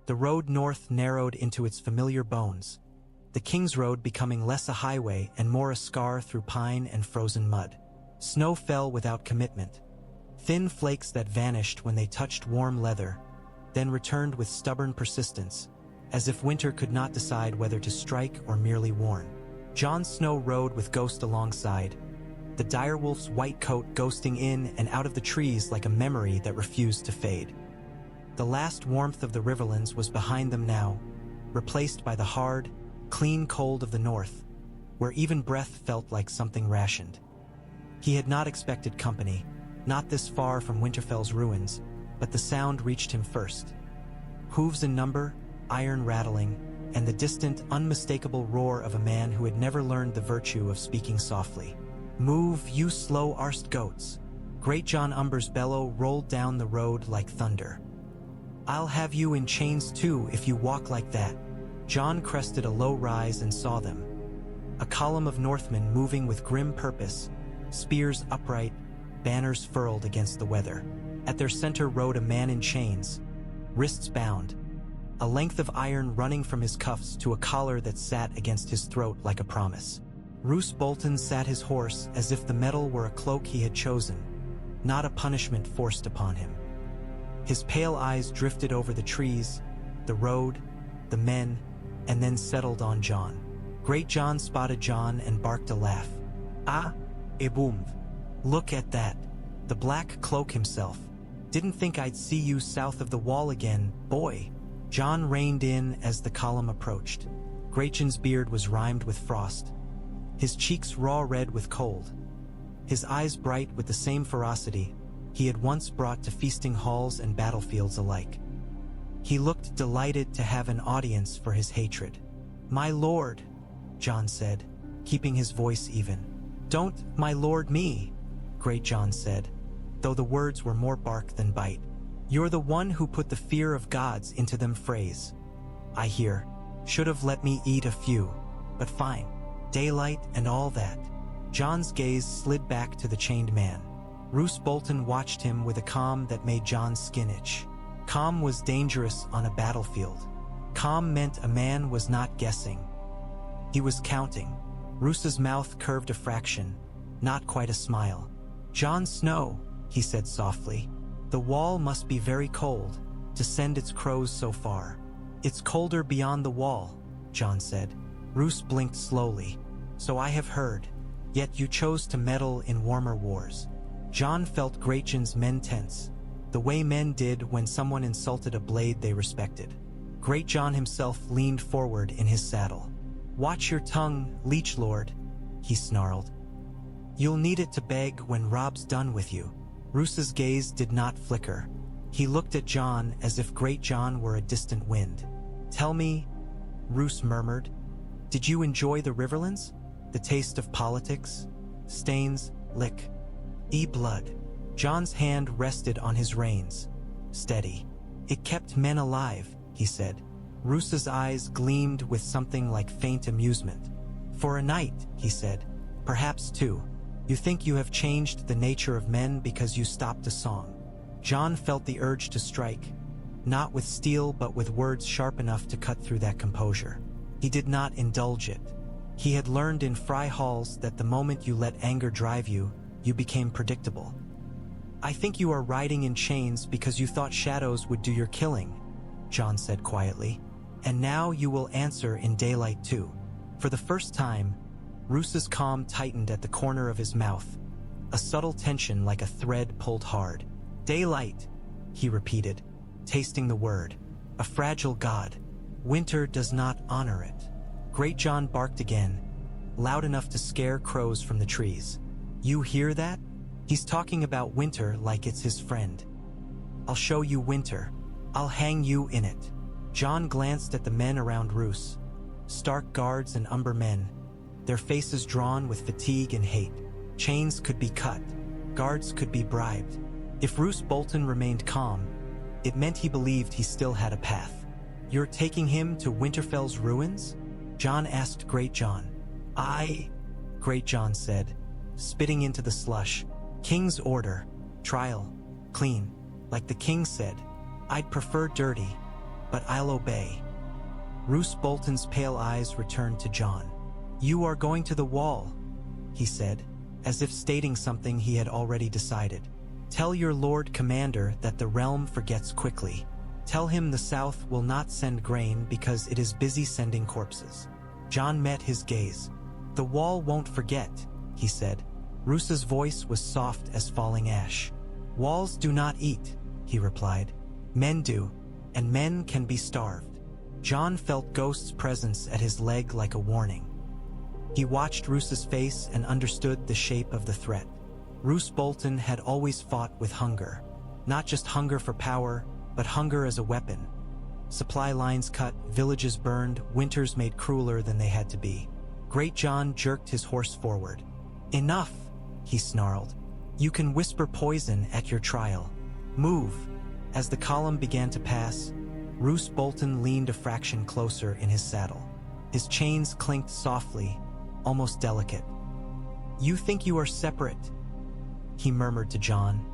The road north narrowed into its familiar bones, the kingsroad becoming less a highway and more a scar through pine and frozen mud. Snow fell without commitment, thin flakes that vanished when they touched warm leather, then returned with stubborn persistence, as if winter could not decide whether to strike or merely warn. Jon Snow rode with Ghost alongside, the direwolf's white coat ghosting in and out of the trees like a memory that refused to fade. The last warmth of the riverlands was behind them now, replaced by the hard, clean cold of the north, where even breath felt like something rationed. He had not expected company, not this far from Winterfell's ruins, but the sound reached him first. Hooves in number, iron rattling, and the distant, unmistakable roar of a man who had never learned the virtue of speaking softly. "Move, you slow-arsed goats." Great Jon Umber's bellow rolled down the road like thunder. "I'll have you in chains too if you walk like that." Jon crested a low rise and saw them. A column of Northmen moving with grim purpose, spears upright, banners furled against the weather. At their center rode a man in chains, wrists bound, a length of iron running from his cuffs to a collar that sat against his throat like a promise. Roose Bolton sat his horse as if the metal were a cloak he had chosen, not a punishment forced upon him. His pale eyes drifted over the trees, the road, the men, and then settled on Jon. Great Jon spotted Jon and barked a laugh. "Ah, Eboomv. Look at that. The Black Cloak himself. Didn't think I'd see you south of the wall again, boy." Jon reined in as the column approached. Greatjon's beard was rimed with frost, his cheeks raw red with cold, his eyes bright with the same ferocity he had once brought to feasting halls and battlefields alike. He looked delighted to have an audience for his hatred. "My lord," Jon said, keeping his voice even. "Don't my lord me," Great Jon said, though the words were more bark than bite. "You're the one who put the fear of gods into them Freys. I hear. Should have let me eat a few, but fine. Daylight and all that." Jon's gaze slid back to the chained man. Roose Bolton watched him with a calm that made Jon's skin itch. Calm was dangerous on a battlefield. Calm meant a man was not guessing. He was counting. Roose's mouth curved a fraction, not quite a smile. "Jon Snow," he said softly, "the wall must be very cold to send its crows so far." "It's colder beyond the wall," Jon said. Roose blinked slowly. "So I have heard. Yet you chose to meddle in warmer wars." Jon felt Greatjon's men tense, the way men did when someone insulted a blade they respected. Great Jon himself leaned forward in his saddle. "Watch your tongue, Leech Lord," he snarled. "You'll need it to beg when Rob's done with you." Roose's gaze did not flicker. He looked at Jon as if Great Jon were a distant wind. "Tell me," Roose murmured, "did you enjoy the Riverlands? The taste of politics? Stains, lick, blood." Jon's hand rested on his reins. Steady. "It kept men alive," he said. Roose's eyes gleamed with something like faint amusement. "For a night," he said. "Perhaps two. You think you have changed the nature of men because you stopped a song." Jon felt the urge to strike, not with steel but with words sharp enough to cut through that composure. He did not indulge it. He had learned in Fry halls that the moment you let anger drive you, you became predictable. "I think you are riding in chains because you thought shadows would do your killing," Jon said quietly. "And now you will answer in daylight too." For the first time, Roose's calm tightened at the corner of his mouth, a subtle tension like a thread pulled hard. "Daylight," he repeated, tasting the word. "A fragile god. Winter does not honor it." Great Jon barked again, loud enough to scare crows from the trees. "You hear that? He's talking about winter like it's his friend. I'll show you winter. I'll hang you in it." Jon glanced at the men around Roose, stark guards and umber men, their faces drawn with fatigue and hate. Chains could be cut, guards could be bribed. If Roose Bolton remained calm, it meant he believed he still had a path. "You're taking him to Winterfell's ruins?" Jon asked Great Jon. "Aye," Great Jon said, spitting into the slush. "King's order. Trial. Clean. Like the king said. I'd prefer dirty, but I'll obey." Roose Bolton's pale eyes returned to Jon. "You are going to the wall," he said, as if stating something he had already decided. "Tell your Lord Commander that the realm forgets quickly. Tell him the South will not send grain because it is busy sending corpses." Jon met his gaze. "The wall won't forget," he said. Roose's voice was soft as falling ash. "Walls do not eat," he replied. "Men do, and men can be starved." Jon felt Ghost's presence at his leg like a warning. He watched Roose's face and understood the shape of the threat. Roose Bolton had always fought with hunger. Not just hunger for power, but hunger as a weapon. Supply lines cut, villages burned, winters made crueler than they had to be. Great Jon jerked his horse forward. "Enough," he snarled. "You can whisper poison at your trial. Move." As the column began to pass, Roose Bolton leaned a fraction closer in his saddle. His chains clinked softly, almost delicate. "You think you are separate," he murmured to Jon,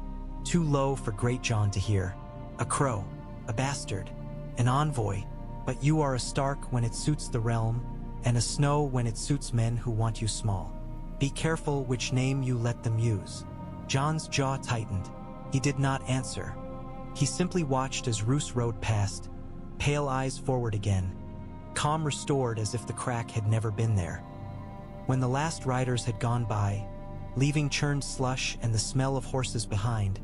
too low for Great Jon to hear. "A crow, a bastard, an envoy, but you are a Stark when it suits the realm, and a Snow when it suits men who want you small. Be careful which name you let them use." Jon's jaw tightened. He did not answer. He simply watched as Roose rode past, pale eyes forward again, calm restored as if the crack had never been there. When the last riders had gone by, leaving churned slush and the smell of horses behind,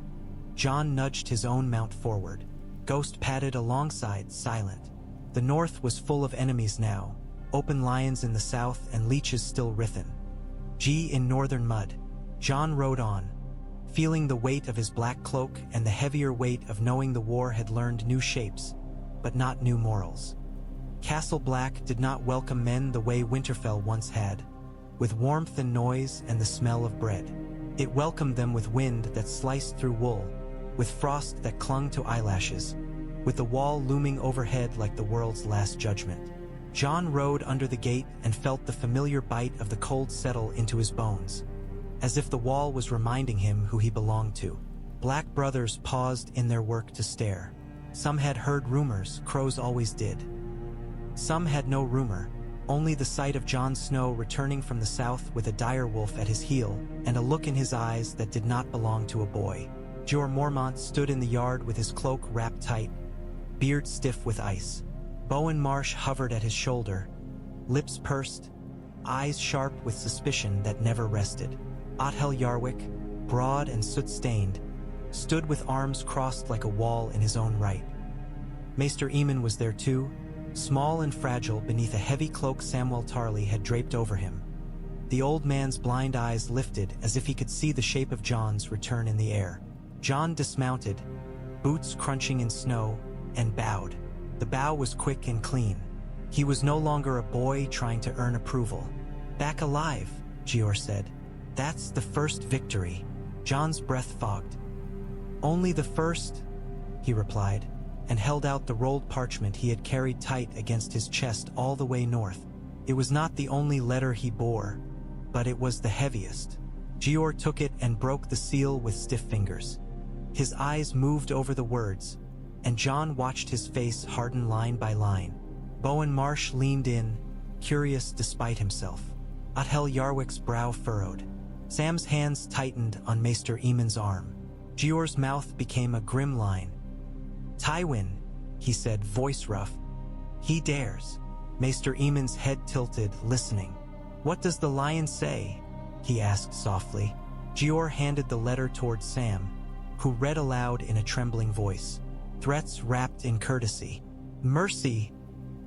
Jon nudged his own mount forward. Ghost padded alongside, silent. The north was full of enemies now, open lions in the south and leeches still writhen. G in northern mud. Jon rode on, feeling the weight of his black cloak and the heavier weight of knowing the war had learned new shapes, but not new morals. Castle Black did not welcome men the way Winterfell once had, with warmth and noise and the smell of bread. It welcomed them with wind that sliced through wool, with frost that clung to eyelashes, with the wall looming overhead like the world's last judgment. Jon rode under the gate and felt the familiar bite of the cold settle into his bones, as if the wall was reminding him who he belonged to. Black brothers paused in their work to stare. Some had heard rumors, crows always did. Some had no rumor, only the sight of Jon Snow returning from the south with a dire wolf at his heel and a look in his eyes that did not belong to a boy. Jeor Mormont stood in the yard with his cloak wrapped tight, beard stiff with ice. Bowen Marsh hovered at his shoulder, lips pursed, eyes sharp with suspicion that never rested. Othel Yarwick, broad and soot-stained, stood with arms crossed like a wall in his own right. Maester Aemon was there too, small and fragile beneath a heavy cloak Samwell Tarly had draped over him. The old man's blind eyes lifted as if he could see the shape of Jon's return in the air. Jon dismounted, boots crunching in snow, and bowed. The bow was quick and clean. He was no longer a boy trying to earn approval. "Back alive," Jeor said. "That's the first victory." Jon's breath fogged. "Only the first," he replied, and held out the rolled parchment he had carried tight against his chest all the way north. It was not the only letter he bore, but it was the heaviest. Jeor took it and broke the seal with stiff fingers. His eyes moved over the words, and Jon watched his face harden line by line. Bowen Marsh leaned in, curious despite himself. Othel Yarwick's brow furrowed. Sam's hands tightened on Maester Aemon's arm. Jeor's mouth became a grim line. "Tywin," he said, voice rough. "He dares." Maester Aemon's head tilted, listening. "What does the lion say?" he asked softly. Jeor handed the letter toward Sam, who read aloud in a trembling voice. Threats wrapped in courtesy. "Mercy,"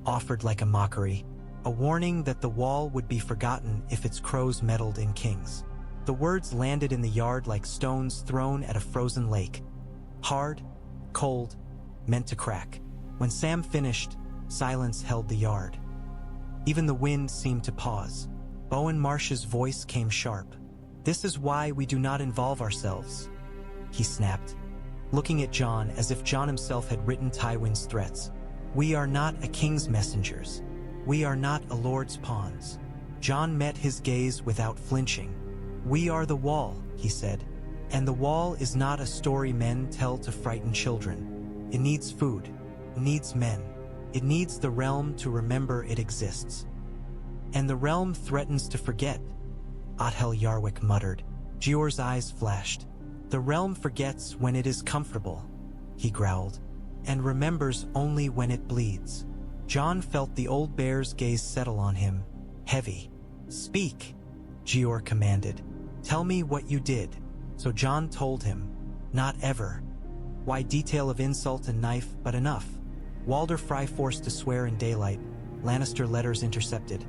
offered like a mockery. A warning that the wall would be forgotten if its crows meddled in kings. The words landed in the yard like stones thrown at a frozen lake. Hard, cold, meant to crack. When Sam finished, silence held the yard. Even the wind seemed to pause. Bowen Marsh's voice came sharp. "This is why we do not involve ourselves," he snapped, looking at Jon as if Jon himself had written Tywin's threats. "We are not a king's messengers. We are not a lord's pawns." Jon met his gaze without flinching. "We are the wall," he said, "and the wall is not a story men tell to frighten children. It needs food, needs men." It needs the realm to remember it exists. And the realm threatens to forget, Othel Yarwick muttered. Jeor's eyes flashed. The realm forgets when it is comfortable, he growled, and remembers only when it bleeds. Jon felt the old bear's gaze settle on him, heavy. Speak, Jeor commanded. Tell me what you did. So Jon told him. Not ever. Why detail of insult and knife, but enough. Walder Frey forced to swear in daylight, Lannister letters intercepted.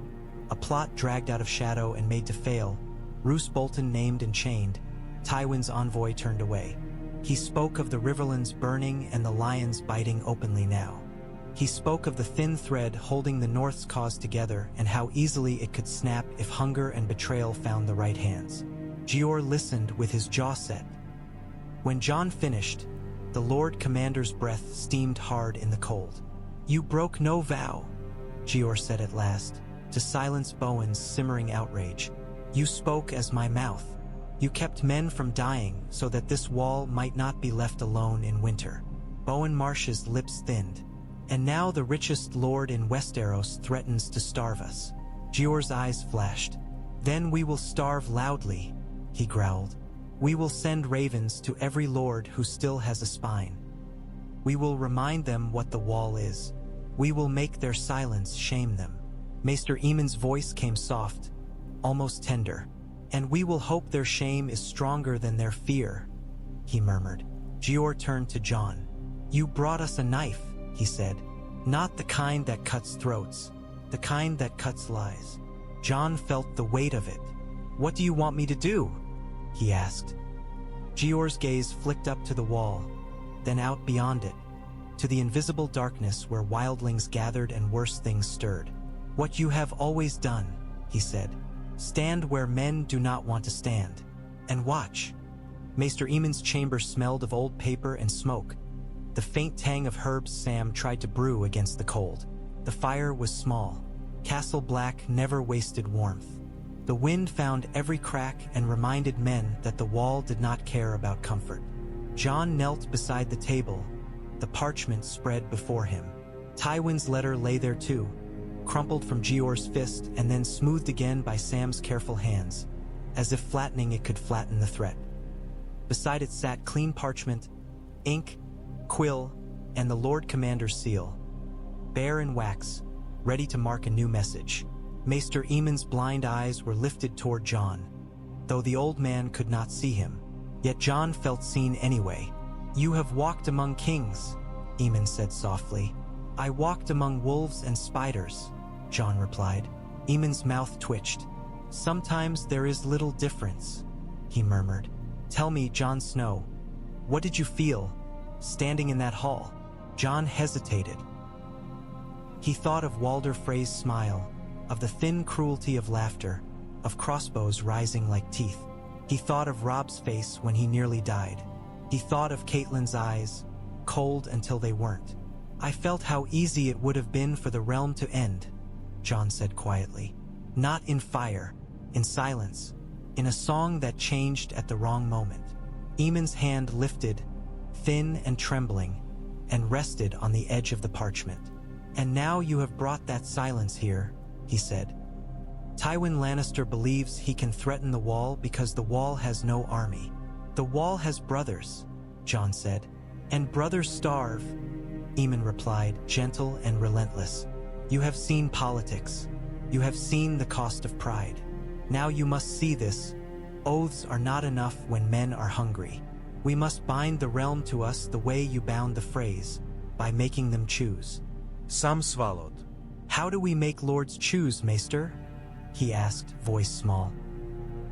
A plot dragged out of shadow and made to fail, Roose Bolton named and chained, Tywin's envoy turned away. He spoke of the riverlands burning and the lions biting openly now. He spoke of the thin thread holding the North's cause together and how easily it could snap if hunger and betrayal found the right hands. Jeor listened with his jaw set. When Jon finished, the Lord Commander's breath steamed hard in the cold. You broke no vow, Jeor said at last, to silence Bowen's simmering outrage. You spoke as my mouth. You kept men from dying so that this wall might not be left alone in winter. Bowen Marsh's lips thinned. And now the richest lord in Westeros threatens to starve us. Jeor's eyes flashed. Then we will starve loudly, he growled. We will send ravens to every lord who still has a spine. We will remind them what the wall is. We will make their silence shame them. Maester Aemon's voice came soft, almost tender. And we will hope their shame is stronger than their fear, he murmured. Jeor turned to Jon. You brought us a knife, he said. Not the kind that cuts throats, the kind that cuts lies. Jon felt the weight of it. What do you want me to do? He asked. Jeor's gaze flicked up to the wall, then out beyond it, to the invisible darkness where wildlings gathered and worse things stirred. What you have always done, he said. Stand where men do not want to stand. And watch. Maester Aemon's chamber smelled of old paper and smoke. The faint tang of herbs Sam tried to brew against the cold. The fire was small. Castle black never wasted warmth. The wind found every crack and reminded men that the wall did not care about comfort. Jon knelt beside the table, the parchment spread before him. Tywin's letter lay there too, crumpled from Jeor's fist and then smoothed again by Sam's careful hands, as if flattening it could flatten the threat. Beside it sat clean parchment, ink, quill, and the Lord Commander's seal, bare in wax, ready to mark a new message. Maester Aemon's blind eyes were lifted toward Jon, though the old man could not see him. Yet Jon felt seen anyway. You have walked among kings, Aemon said softly. I walked among wolves and spiders, Jon replied. Aemon's mouth twitched. Sometimes there is little difference, he murmured. Tell me, Jon Snow, what did you feel, standing in that hall? Jon hesitated. He thought of Walder Frey's smile, of the thin cruelty of laughter, of crossbows rising like teeth. He thought of Robb's face when he nearly died. He thought of Catelyn's eyes, cold until they weren't. I felt how easy it would have been for the realm to end, Jon said quietly. Not in fire, in silence, in a song that changed at the wrong moment. Aemon's hand lifted, thin and trembling, and rested on the edge of the parchment. And now you have brought that silence here, he said. Tywin Lannister believes he can threaten the wall because the wall has no army. The wall has brothers, Jon said. And brothers starve, Aemon replied, gentle and relentless. You have seen politics. You have seen the cost of pride. Now you must see this. Oaths are not enough when men are hungry. We must bind the realm to us the way you bound the Freys, by making them choose. Sam swallowed. How do we make lords choose, Maester? He asked, voice small.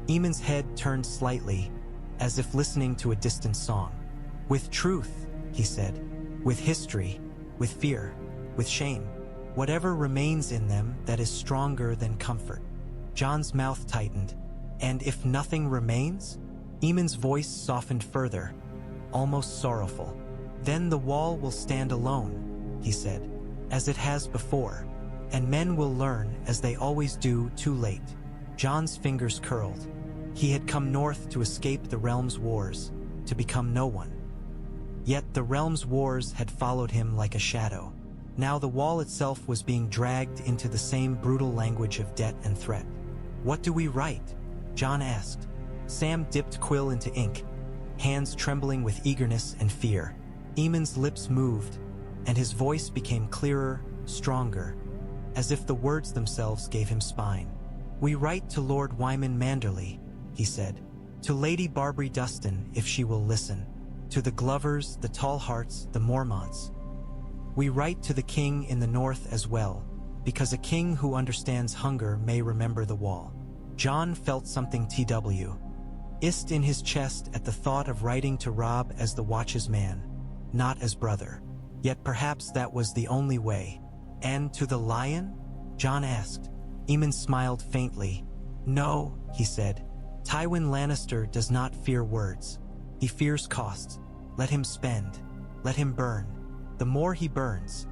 Aemon's head turned slightly, as if listening to a distant song. With truth, he said. With history, with fear, with shame. Whatever remains in them that is stronger than comfort. Jon's mouth tightened. And if nothing remains? Aemon's voice softened further, almost sorrowful. Then the wall will stand alone, he said, as it has before. And men will learn, as they always do, too late. Jon's fingers curled. He had come north to escape the realm's wars, to become no one. Yet the realm's wars had followed him like a shadow. Now the wall itself was being dragged into the same brutal language of debt and threat. "What do we write?" Jon asked. Sam dipped quill into ink, hands trembling with eagerness and fear. Aemon's lips moved, and his voice became clearer, stronger, as if the words themselves gave him spine. "We write to Lord Wyman Manderley," he said. "To Lady Barbary Dustin, if she will listen. To the Glovers, the Tallhearts, the Mormonts. We write to the king in the north as well, because a king who understands hunger may remember the wall." Jon felt something twist in his chest at the thought of writing to Robb as the Watch's man, not as brother. Yet perhaps that was the only way. "And to the lion?" Jon asked. Aemon smiled faintly. "No," he said. "Tywin Lannister does not fear words. He fears costs. Let him spend. Let him burn. The more he burns,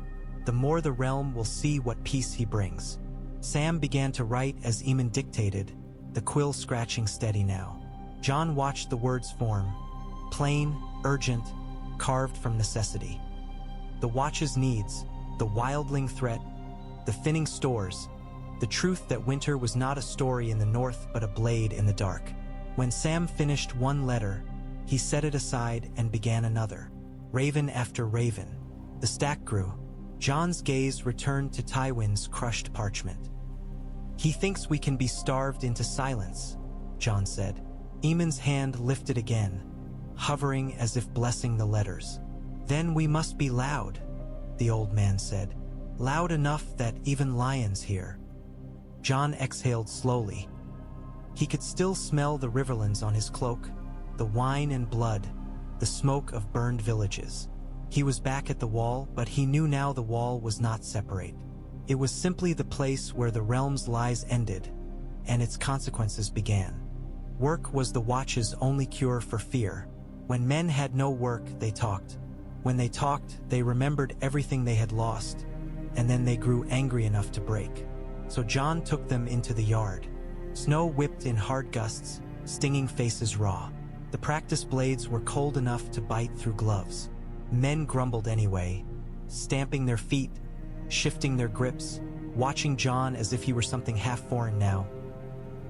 the more the realm will see what peace he brings." Sam began to write as Aemon dictated, the quill scratching steady now. Jon watched the words form, plain, urgent, carved from necessity. The Watch's needs, the wildling threat, the finning stores, the truth that winter was not a story in the north but a blade in the dark. When Sam finished one letter, he set it aside and began another. Raven after raven. The stack grew. Jon's gaze returned to Tywin's crushed parchment. "He thinks we can be starved into silence," Jon said. Aemon's hand lifted again, hovering as if blessing the letters. "Then we must be loud," the old man said. "Loud enough that even lions hear." Jon exhaled slowly. He could still smell the riverlands on his cloak, the wine and blood, the smoke of burned villages. He was back at the wall, but he knew now the wall was not separate. It was simply the place where the realm's lies ended, and its consequences began. Work was the Watch's only cure for fear. When men had no work, they talked. When they talked, they remembered everything they had lost, and then they grew angry enough to break. So Jon took them into the yard. Snow whipped in hard gusts, stinging faces raw. The practice blades were cold enough to bite through gloves. Men grumbled anyway, stamping their feet, shifting their grips, watching Jon as if he were something half foreign now.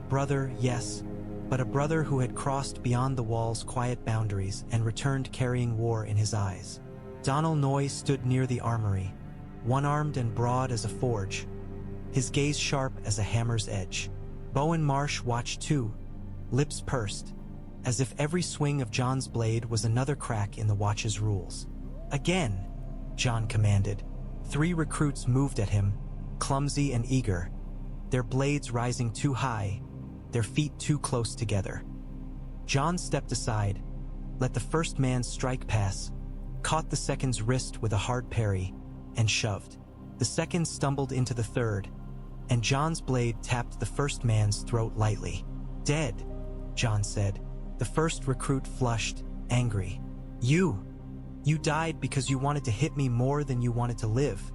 Brother, yes, but a brother who had crossed beyond the wall's quiet boundaries and returned carrying war in his eyes. Donal Noy stood near the armory, one-armed and broad as a forge, his gaze sharp as a hammer's edge. Bowen Marsh watched too, lips pursed, as if every swing of Jon's blade was another crack in the Watch's rules. "Again," Jon commanded. 3 recruits moved at him, clumsy and eager, their blades rising too high, their feet too close together. Jon stepped aside, let the first man's strike pass, caught the second's wrist with a hard parry, and shoved. The second stumbled into the third, and Jon's blade tapped the first man's throat lightly. "Dead," Jon said. The first recruit flushed, angry. You died because you wanted to hit me more than you wanted to live,"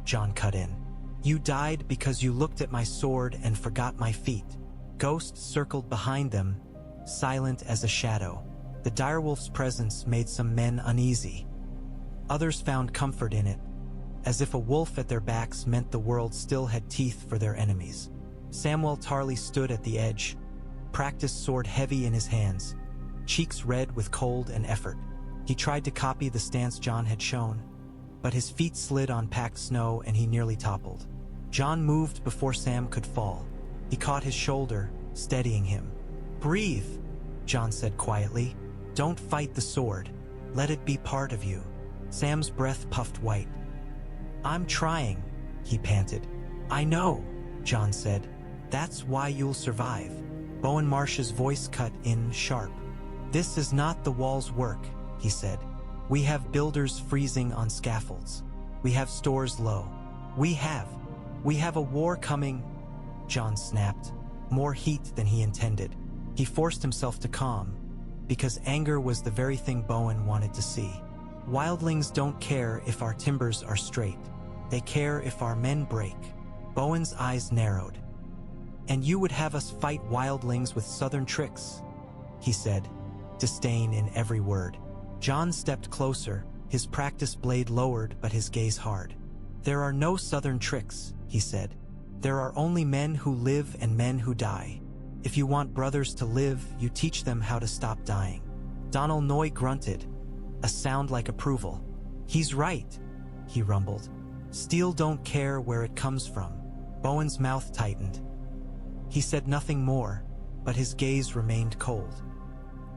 Jon cut in. "You died because you looked at my sword and forgot my feet." Ghosts circled behind them, silent as a shadow. The direwolf's presence made some men uneasy. Others found comfort in it, as if a wolf at their backs meant the world still had teeth for their enemies. Samwell Tarly stood at the edge, practiced sword heavy in his hands, cheeks red with cold and effort. He tried to copy the stance Jon had shown, but his feet slid on packed snow and he nearly toppled. Jon moved before Sam could fall. He caught his shoulder, steadying him. "Breathe," Jon said quietly. "Don't fight the sword. Let it be part of you." Sam's breath puffed white. "I'm trying," he panted. "I know," Jon said. "That's why you'll survive." Bowen Marsh's voice cut in sharp. "This is not the wall's work," he said. "We have builders freezing on scaffolds. We have stores low. We have a war coming," Jon snapped, more heat than he intended. He forced himself to calm, because anger was the very thing Bowen wanted to see. "Wildlings don't care if our timbers are straight. They care if our men break." Bowen's eyes narrowed. "And you would have us fight wildlings with southern tricks," he said, disdain in every word. Jon stepped closer, his practiced blade lowered but his gaze hard. There are no southern tricks, he said. There are only men who live and men who die. If you want brothers to live, you teach them how to stop dying. Donal Noy grunted, a sound like approval. He's right, he rumbled. Steel don't care where it comes from. Bowen's mouth tightened. He said nothing more, but his gaze remained cold.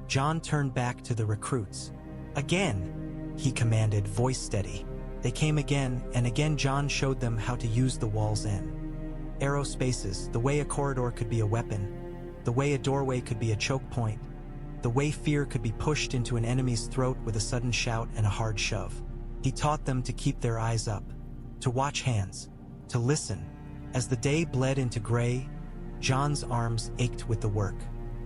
Jon turned back to the recruits. Again, he commanded, voice steady. They came again, and again Jon showed them how to use the wall's end. Arrow spaces, the way a corridor could be a weapon, the way a doorway could be a choke point, the way fear could be pushed into an enemy's throat with a sudden shout and a hard shove. He taught them to keep their eyes up, to watch hands, to listen. As the day bled into gray, Jon's arms ached with the work.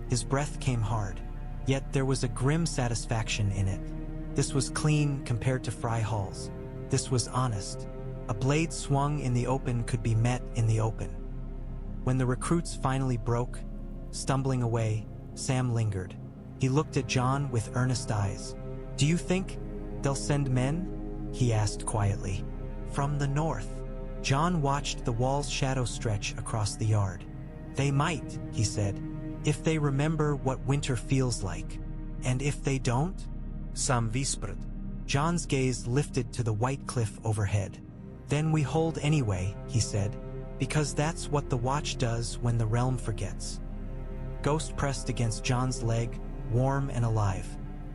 His breath came hard, yet there was a grim satisfaction in it. This was clean compared to Fry Hall's. This was honest. A blade swung in the open could be met in the open. When the recruits finally broke, stumbling away, Sam lingered. He looked at Jon with earnest eyes. "Do you think they'll send men?" he asked quietly. "From the north." Jon watched the wall's shadow stretch across the yard. "They might," he said, "if they remember what winter feels like. And if they don't?" Sam whispered. Jon's gaze lifted to the white cliff overhead. "Then we hold anyway," he said, "because that's what the Watch does when the realm forgets." Ghost pressed against Jon's leg, warm and alive.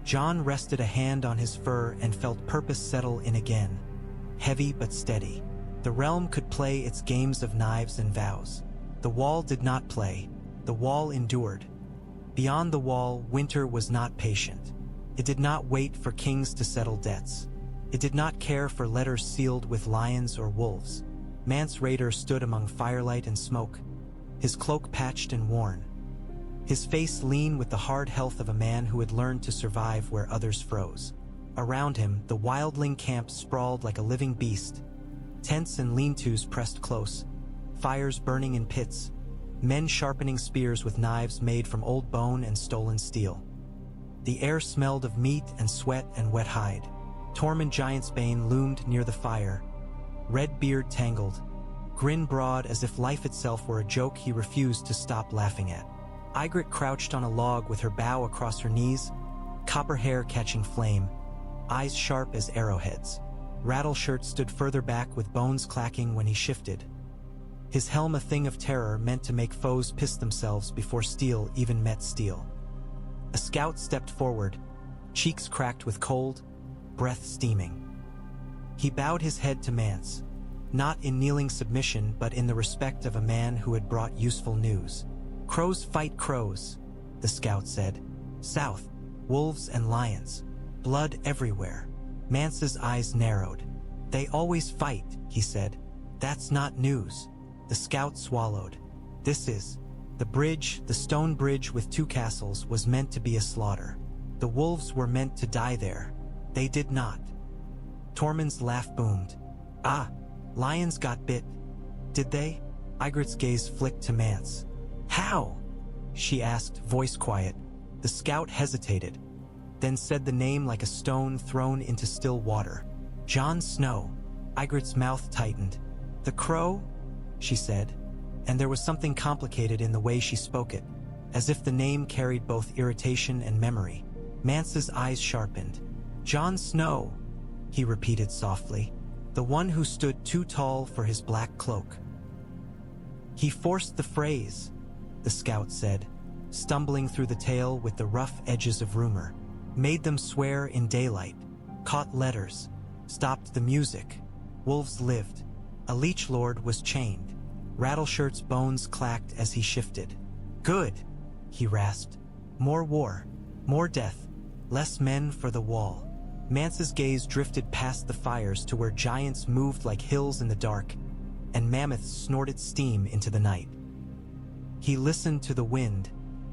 Jon rested a hand on his fur and felt purpose settle in again, heavy but steady. The realm could play its games of knives and vows. The wall did not play. The wall endured. Beyond the wall, winter was not patient. It did not wait for kings to settle debts. It did not care for letters sealed with lions or wolves. Mance Rayder stood among firelight and smoke, his cloak patched and worn, his face lean with the hard health of a man who had learned to survive where others froze. Around him, the wildling camp sprawled like a living beast. Tents and lean-tos pressed close, fires burning in pits, men sharpening spears with knives made from old bone and stolen steel. The air smelled of meat and sweat and wet hide. Tormund Giantsbane loomed near the fire, red beard tangled, grin broad as if life itself were a joke he refused to stop laughing at. Ygritte crouched on a log with her bow across her knees, copper hair catching flame, eyes sharp as arrowheads. Rattleshirt stood further back with bones clacking when he shifted. His helm a thing of terror meant to make foes piss themselves before steel even met steel. A scout stepped forward, cheeks cracked with cold, breath steaming. He bowed his head to Mance, not in kneeling submission but in the respect of a man who had brought useful news. "Crows fight crows," the scout said. "South, wolves and lions. Blood everywhere." Mance's eyes narrowed. "They always fight," he said. "That's not news." The scout swallowed. "This is. The bridge, the stone bridge with two castles, was meant to be a slaughter. The wolves were meant to die there. They did not." Tormund's laugh boomed. "Ah, lions got bit. Did they?" Ygritte's gaze flicked to Mance. "How?" she asked, voice quiet. The scout hesitated, then said the name like a stone thrown into still water. "Jon Snow." Ygritte's mouth tightened. "The crow?" she said, and there was something complicated in the way she spoke it, as if the name carried both irritation and memory. Mance's eyes sharpened. "Jon Snow," he repeated softly, "the one who stood too tall for his black cloak." "He forced the Freys," the scout said, stumbling through the tale with the rough edges of rumor. "Made them swear in daylight, caught letters, stopped the music. Wolves lived. A leech lord was chained." Rattleshirt's bones clacked as he shifted. "Good," he rasped. "More war, more death, less men for the wall." Mance's gaze drifted past the fires to where giants moved like hills in the dark, and mammoths snorted steam into the night. He listened to the wind,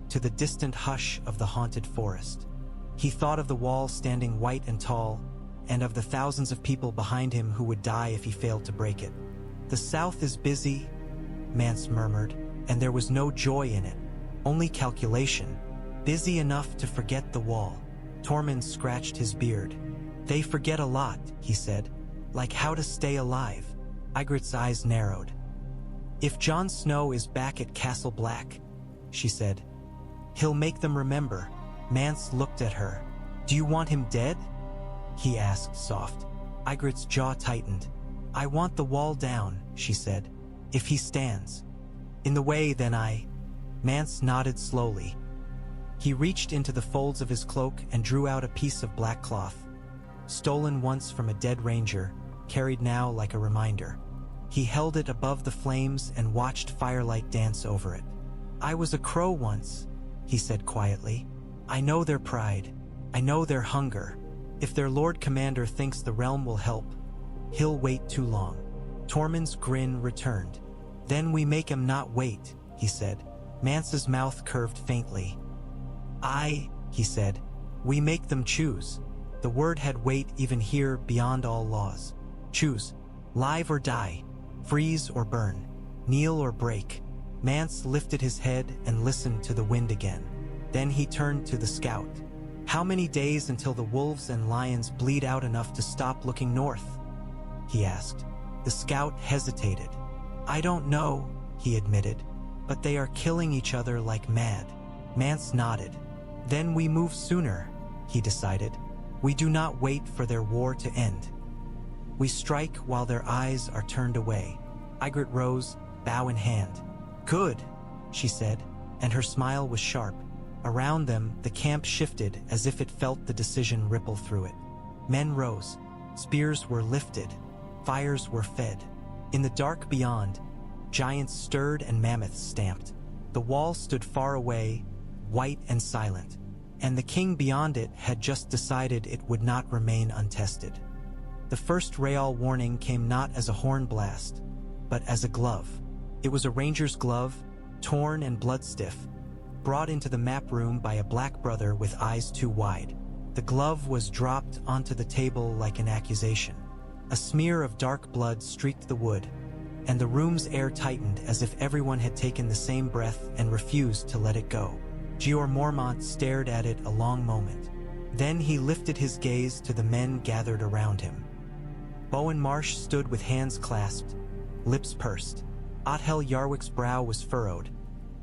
to the distant hush of the haunted forest. He thought of the wall standing white and tall, and of the thousands of people behind him who would die if he failed to break it. "The South is busy," Mance murmured, and there was no joy in it, only calculation. "Busy enough to forget the wall." Tormund scratched his beard. "They forget a lot," he said, "like how to stay alive." Ygritte's eyes narrowed. "If Jon Snow is back at Castle Black," she said, "he'll make them remember." Mance looked at her. "Do you want him dead?" he asked, soft. Ygritte's jaw tightened. "I want the wall down," she said. "If he stands in the way, then I—" Mance nodded slowly. He reached into the folds of his cloak and drew out a piece of black cloth. Stolen once from a dead ranger, carried now like a reminder. He held it above the flames and watched firelight dance over it. "I was a crow once," he said quietly. "I know their pride. I know their hunger. If their Lord Commander thinks the realm will help, he'll wait too long." Tormund's grin returned. "Then we make him not wait," he said. Mance's mouth curved faintly. He said. "We make them choose." The word had weight even here beyond all laws. Choose. Live or die. Freeze or burn. Kneel or break. Mance lifted his head and listened to the wind again. Then he turned to the scout. "How many days until the wolves and lions bleed out enough to stop looking north?" he asked. The scout hesitated. "I don't know," he admitted, "but they are killing each other like mad." Mance nodded. "Then we move sooner," he decided. "We do not wait for their war to end. We strike while their eyes are turned away." Ygritte rose, bow in hand. "Good," she said, and her smile was sharp. Around them, the camp shifted as if it felt the decision ripple through it. Men rose. Spears were lifted. Fires were fed. In the dark beyond, giants stirred and mammoths stamped. The wall stood far away, white and silent, and the king beyond it had just decided it would not remain untested. The first Real warning came not as a horn blast, but as a glove. It was a ranger's glove, torn and blood-stiff, brought into the map room by a black brother with eyes too wide. The glove was dropped onto the table like an accusation. A smear of dark blood streaked the wood, and the room's air tightened as if everyone had taken the same breath and refused to let it go. Jeor Mormont stared at it a long moment. Then he lifted his gaze to the men gathered around him. Bowen Marsh stood with hands clasped, lips pursed. Othel Yarwick's brow was furrowed,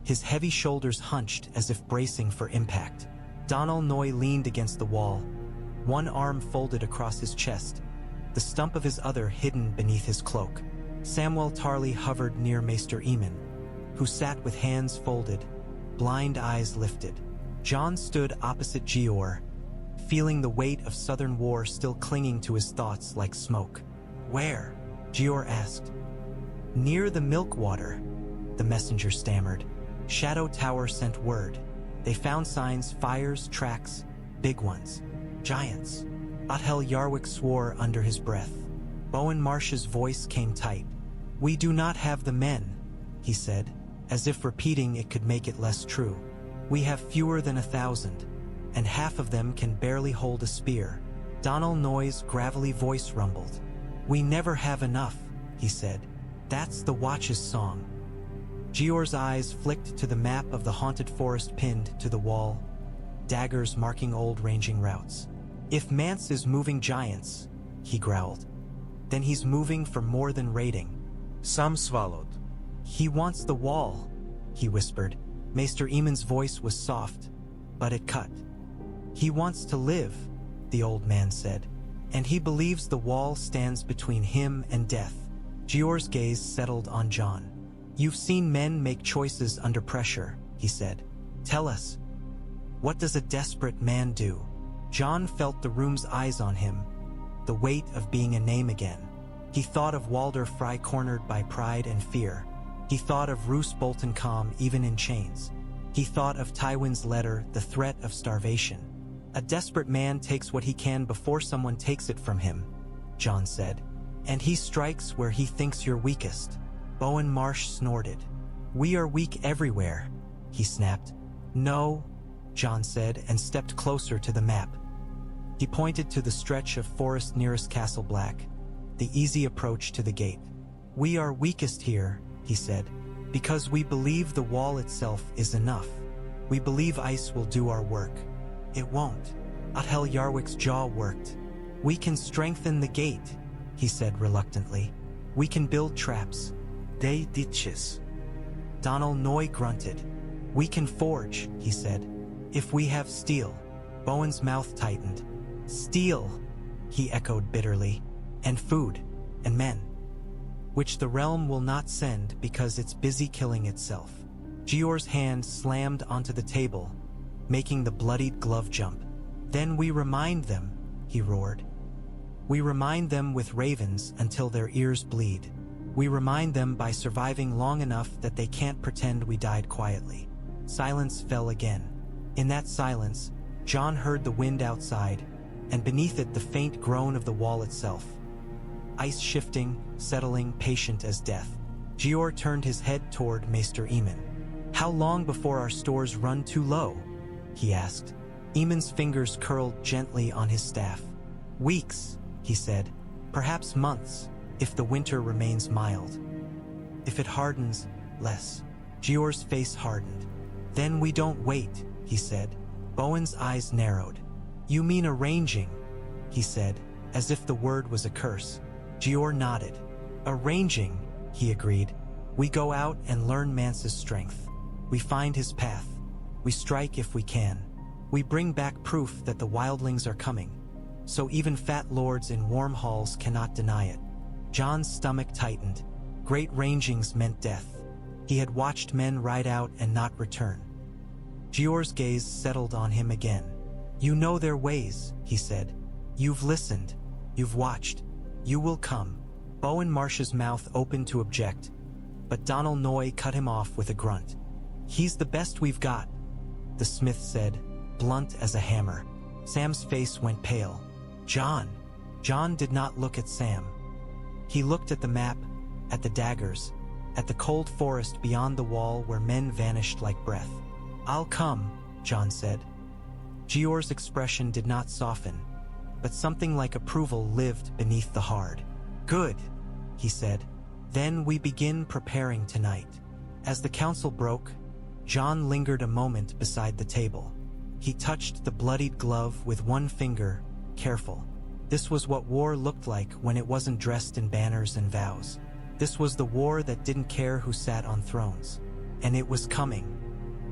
his heavy shoulders hunched as if bracing for impact. Donal Noy leaned against the wall, one arm folded across his chest, the stump of his other hidden beneath his cloak. Samwell Tarly hovered near Maester Aemon, who sat with hands folded, blind eyes lifted. Jon stood opposite Jeor, feeling the weight of southern war still clinging to his thoughts like smoke. "Where?" Jeor asked. "Near the Milkwater," the messenger stammered. Shadow Tower sent word. They found signs, fires, tracks, big ones. Giants. Othel Yarwick swore under his breath. Bowen Marsh's voice came tight. "We do not have the men," he said, as if repeating it could make it less true. "We have fewer than 1,000, and half of them can barely hold a spear." Donal Noy's gravelly voice rumbled. "We never have enough," he said. "That's the Watch's song." Jeor's eyes flicked to the map of the haunted forest pinned to the wall, daggers marking old ranging routes. "If Mance is moving giants," he growled, "then he's moving for more than raiding." Some swallowed. "He wants the wall," he whispered. Maester Aemon's voice was soft, but it cut. "He wants to live," the old man said, "and he believes the wall stands between him and death." Jeor's gaze settled on Jon. "You've seen men make choices under pressure," he said. "Tell us, what does a desperate man do?" Jon felt the room's eyes on him, the weight of being a name again. He thought of Walder Frey cornered by pride and fear. He thought of Roose Bolton calm even in chains. He thought of Tywin's letter, the threat of starvation. "A desperate man takes what he can before someone takes it from him," Jon said. "And he strikes where he thinks you're weakest." Bowen Marsh snorted. "We are weak everywhere," he snapped. "No," Jon said and stepped closer to the map. He pointed to the stretch of forest nearest Castle Black, the easy approach to the gate. "We are weakest here," he said, "because we believe the wall itself is enough. We believe ice will do our work. It won't." Othel Yarwick's jaw worked. "We can strengthen the gate," he said reluctantly. We can build traps. They ditches. Donal Noy grunted. We can forge, he said. If we have steel. Bowen's mouth tightened. Steel, he echoed bitterly. And food. And men. Which the realm will not send because it's busy killing itself. Jeor's hand slammed onto the table, making the bloodied glove jump. Then we remind them, he roared. We remind them with ravens until their ears bleed. We remind them by surviving long enough that they can't pretend we died quietly. Silence fell again. In that silence, Jon heard the wind outside, and beneath it the faint groan of the wall itself. Ice shifting, settling, patient as death. Jeor turned his head toward Maester Aemon. How long before our stores run too low? He asked. Aemon's fingers curled gently on his staff. Weeks, he said. Perhaps months, if the winter remains mild. If it hardens, less. Jeor's face hardened. Then we don't wait, he said. Bowen's eyes narrowed. You mean arranging, he said, as if the word was a curse. Jeor nodded. Arranging, he agreed. We go out and learn Mance's strength. We find his path. We strike if we can. We bring back proof that the wildlings are coming. So even fat lords in warm halls cannot deny it. Jon's stomach tightened. Great rangings meant death. He had watched men ride out and not return. Jeor's gaze settled on him again. You know their ways, he said. You've listened. You've watched. You will come. Bowen Marsh's mouth opened to object, but Donal Noy cut him off with a grunt. He's the best we've got, the smith said, blunt as a hammer. Sam's face went pale. Jon. Jon did not look at Sam. He looked at the map, at the daggers, at the cold forest beyond the wall where men vanished like breath. I'll come, Jon said. Jeor's expression did not soften, but something like approval lived beneath the hard. Good, he said. Then we begin preparing tonight. As the council broke, Jon lingered a moment beside the table. He touched the bloodied glove with one finger, careful. This was what war looked like when it wasn't dressed in banners and vows. This was the war that didn't care who sat on thrones. And it was coming.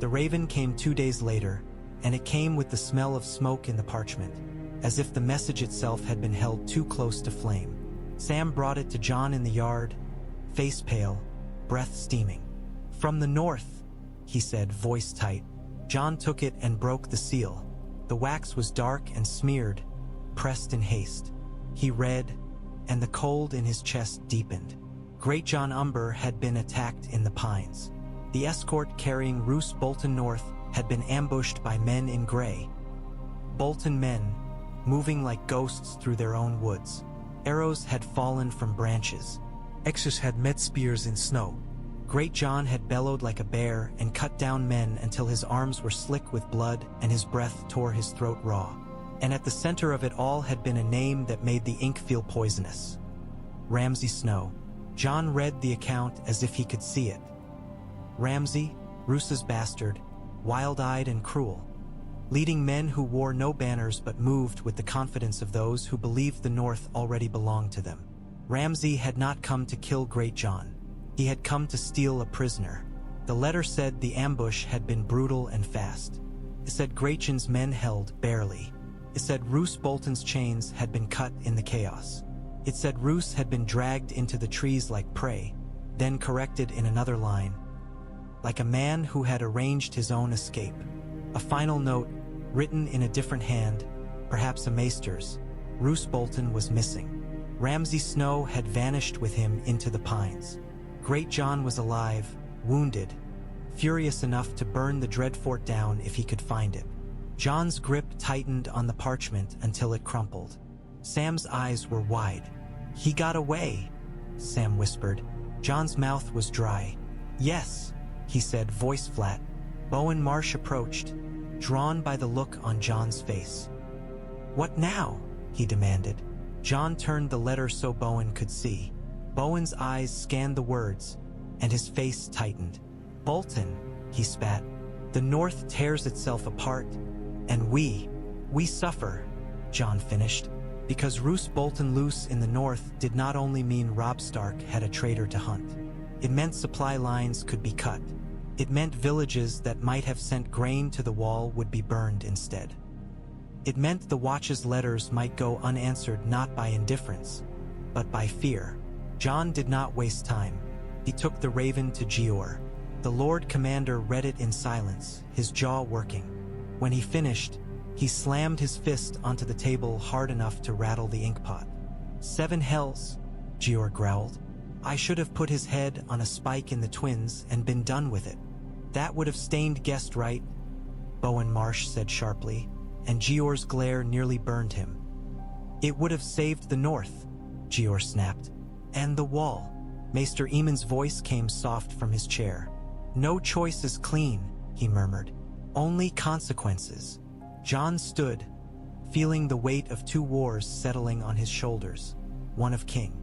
The raven came 2 days later, and it came with the smell of smoke in the parchment, as if the message itself had been held too close to flame. Sam brought it to Jon in the yard, face pale, breath steaming. From the north, he said, voice tight. Jon took it and broke the seal. The wax was dark and smeared, pressed in haste. He read, and the cold in his chest deepened. Great Jon Umber had been attacked in the pines. The escort carrying Roose Bolton north had been ambushed by men in gray. Bolton men, moving like ghosts through their own woods. Arrows had fallen from branches. Axes had met spears in snow. Great Jon had bellowed like a bear and cut down men until his arms were slick with blood and his breath tore his throat raw. And at the center of it all had been a name that made the ink feel poisonous. Ramsay Snow. Jon read the account as if he could see it. Ramsay, Roose's bastard, wild-eyed and cruel, leading men who wore no banners but moved with the confidence of those who believed the North already belonged to them. Ramsay had not come to kill Great Jon. He had come to steal a prisoner. The letter said the ambush had been brutal and fast. It said Great Jon's men held barely. It said Roose Bolton's chains had been cut in the chaos. It said Roose had been dragged into the trees like prey, then corrected in another line, like a man who had arranged his own escape. A final note, written in a different hand, perhaps a maester's. Roose Bolton was missing. Ramsay Snow had vanished with him into the pines. Great Jon was alive, wounded, furious enough to burn the dread fort down if he could find it. Jon's grip tightened on the parchment until it crumpled. Sam's eyes were wide. He got away, Sam whispered. Jon's mouth was dry. Yes, he said, voice flat. Bowen Marsh approached, drawn by the look on Jon's face. What now? He demanded. Jon turned the letter so Bowen could see. Bowen's eyes scanned the words, and his face tightened. Bolton, he spat. The North tears itself apart, and we suffer, Jon finished. Because Roose Bolton loose in the north did not only mean Robb Stark had a traitor to hunt. It meant supply lines could be cut. It meant villages that might have sent grain to the wall would be burned instead. It meant the Watch's letters might go unanswered not by indifference, but by fear. Jon did not waste time. He took the raven to Jeor. The Lord Commander read it in silence, his jaw working. When he finished, he slammed his fist onto the table hard enough to rattle the inkpot. 7 hells, Jeor growled. I should have put his head on a spike in the twins and been done with it. That would have stained guest right, Bowen Marsh said sharply, and Jeor's glare nearly burned him. It would have saved the north, Jeor snapped. And the wall. Maester Aemon's voice came soft from his chair. No choice is clean, he murmured. Only consequences. Jon stood, feeling the weight of 2 wars settling on his shoulders, one of king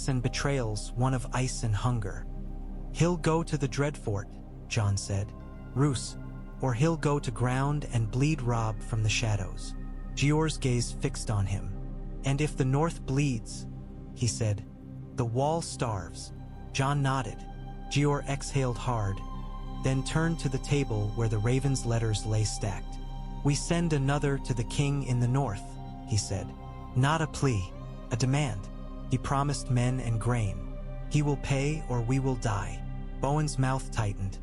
and betrayals, one of ice and hunger. He'll go to the Dreadfort, Jon said. Roose, or he'll go to ground and bleed Robb from the shadows. Jeor's gaze fixed on him. And if the north bleeds, he said, the wall starves. Jon nodded. Jeor exhaled hard, then turned to the table where the raven's letters lay stacked. We send another to the king in the north, he said. Not a plea, a demand. He promised men and grain. He will pay or we will die. Bowen's mouth tightened.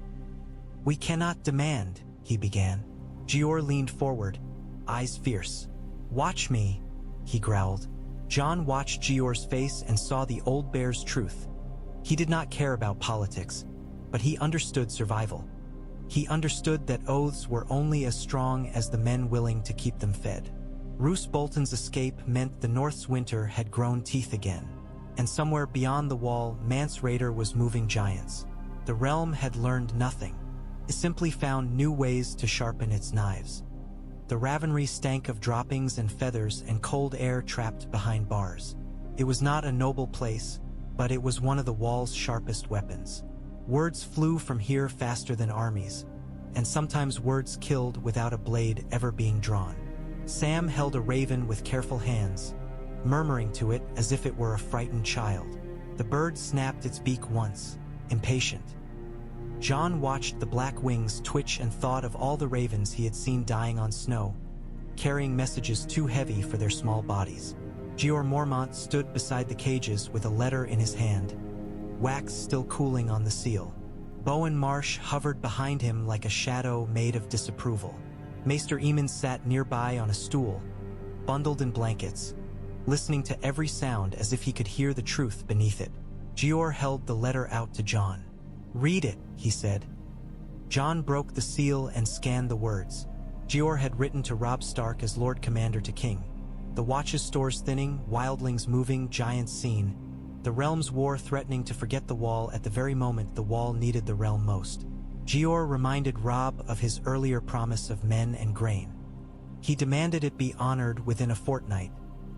We cannot demand, he began. Jeor leaned forward, eyes fierce. Watch me, he growled. Jon watched Jeor's face and saw the old bear's truth. He did not care about politics, but he understood survival. He understood that oaths were only as strong as the men willing to keep them fed. Roose Bolton's escape meant the North's winter had grown teeth again, and somewhere beyond the wall, Mance Rayder was moving giants. The realm had learned nothing. It simply found new ways to sharpen its knives. The ravenry stank of droppings and feathers and cold air trapped behind bars. It was not a noble place, but it was one of the wall's sharpest weapons. Words flew from here faster than armies, and sometimes words killed without a blade ever being drawn. Sam held a raven with careful hands, murmuring to it as if it were a frightened child. The bird snapped its beak once, impatient. Jon watched the black wings twitch and thought of all the ravens he had seen dying on snow, carrying messages too heavy for their small bodies. Jeor Mormont stood beside the cages with a letter in his hand, wax still cooling on the seal. Bowen Marsh hovered behind him like a shadow made of disapproval. Maester Aemon sat nearby on a stool, bundled in blankets, listening to every sound as if he could hear the truth beneath it. Jeor held the letter out to Jon. Read it, he said. Jon broke the seal and scanned the words. Jeor had written to Robb Stark as Lord Commander to King. The Watch's stores thinning, wildlings moving, giants seen. The realm's war threatening to forget the wall at the very moment the wall needed the realm most. Jeor reminded Robb of his earlier promise of men and grain. He demanded it be honored within a fortnight,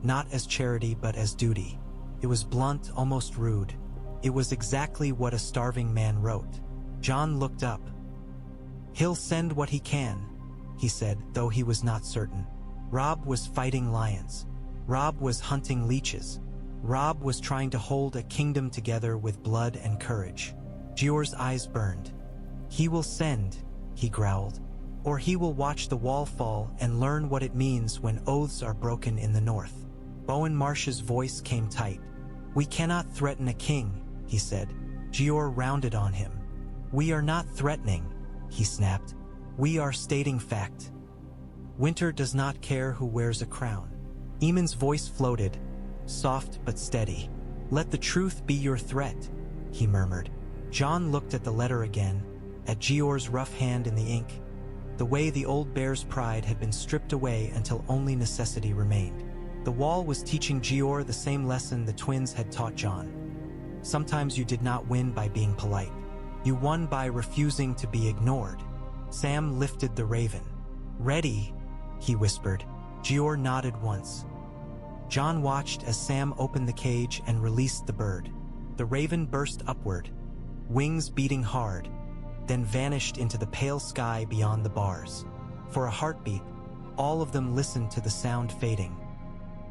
not as charity but as duty. It was blunt, almost rude. It was exactly what a starving man wrote. Jon looked up. He'll send what he can, he said, though he was not certain. Robb was fighting lions. Robb was hunting leeches. Robb was trying to hold a kingdom together with blood and courage. Jeor's eyes burned. He will send, he growled, or he will watch the wall fall and learn what it means when oaths are broken in the north. Bowen Marsh's voice came tight. We cannot threaten a king, he said. Jeor rounded on him. We are not threatening, he snapped. We are stating fact. Winter does not care who wears a crown. Aemon's voice floated, soft but steady. Let the truth be your threat, he murmured. Jon looked at the letter again, at Jeor's rough hand in the ink, the way the old bear's pride had been stripped away until only necessity remained. The wall was teaching Jeor the same lesson the twins had taught Jon. Sometimes you did not win by being polite. You won by refusing to be ignored. Sam lifted the raven. Ready, he whispered. Jeor nodded once. Jon watched as Sam opened the cage and released the bird. The raven burst upward, wings beating hard, then vanished into the pale sky beyond the bars. For a heartbeat, all of them listened to the sound fading.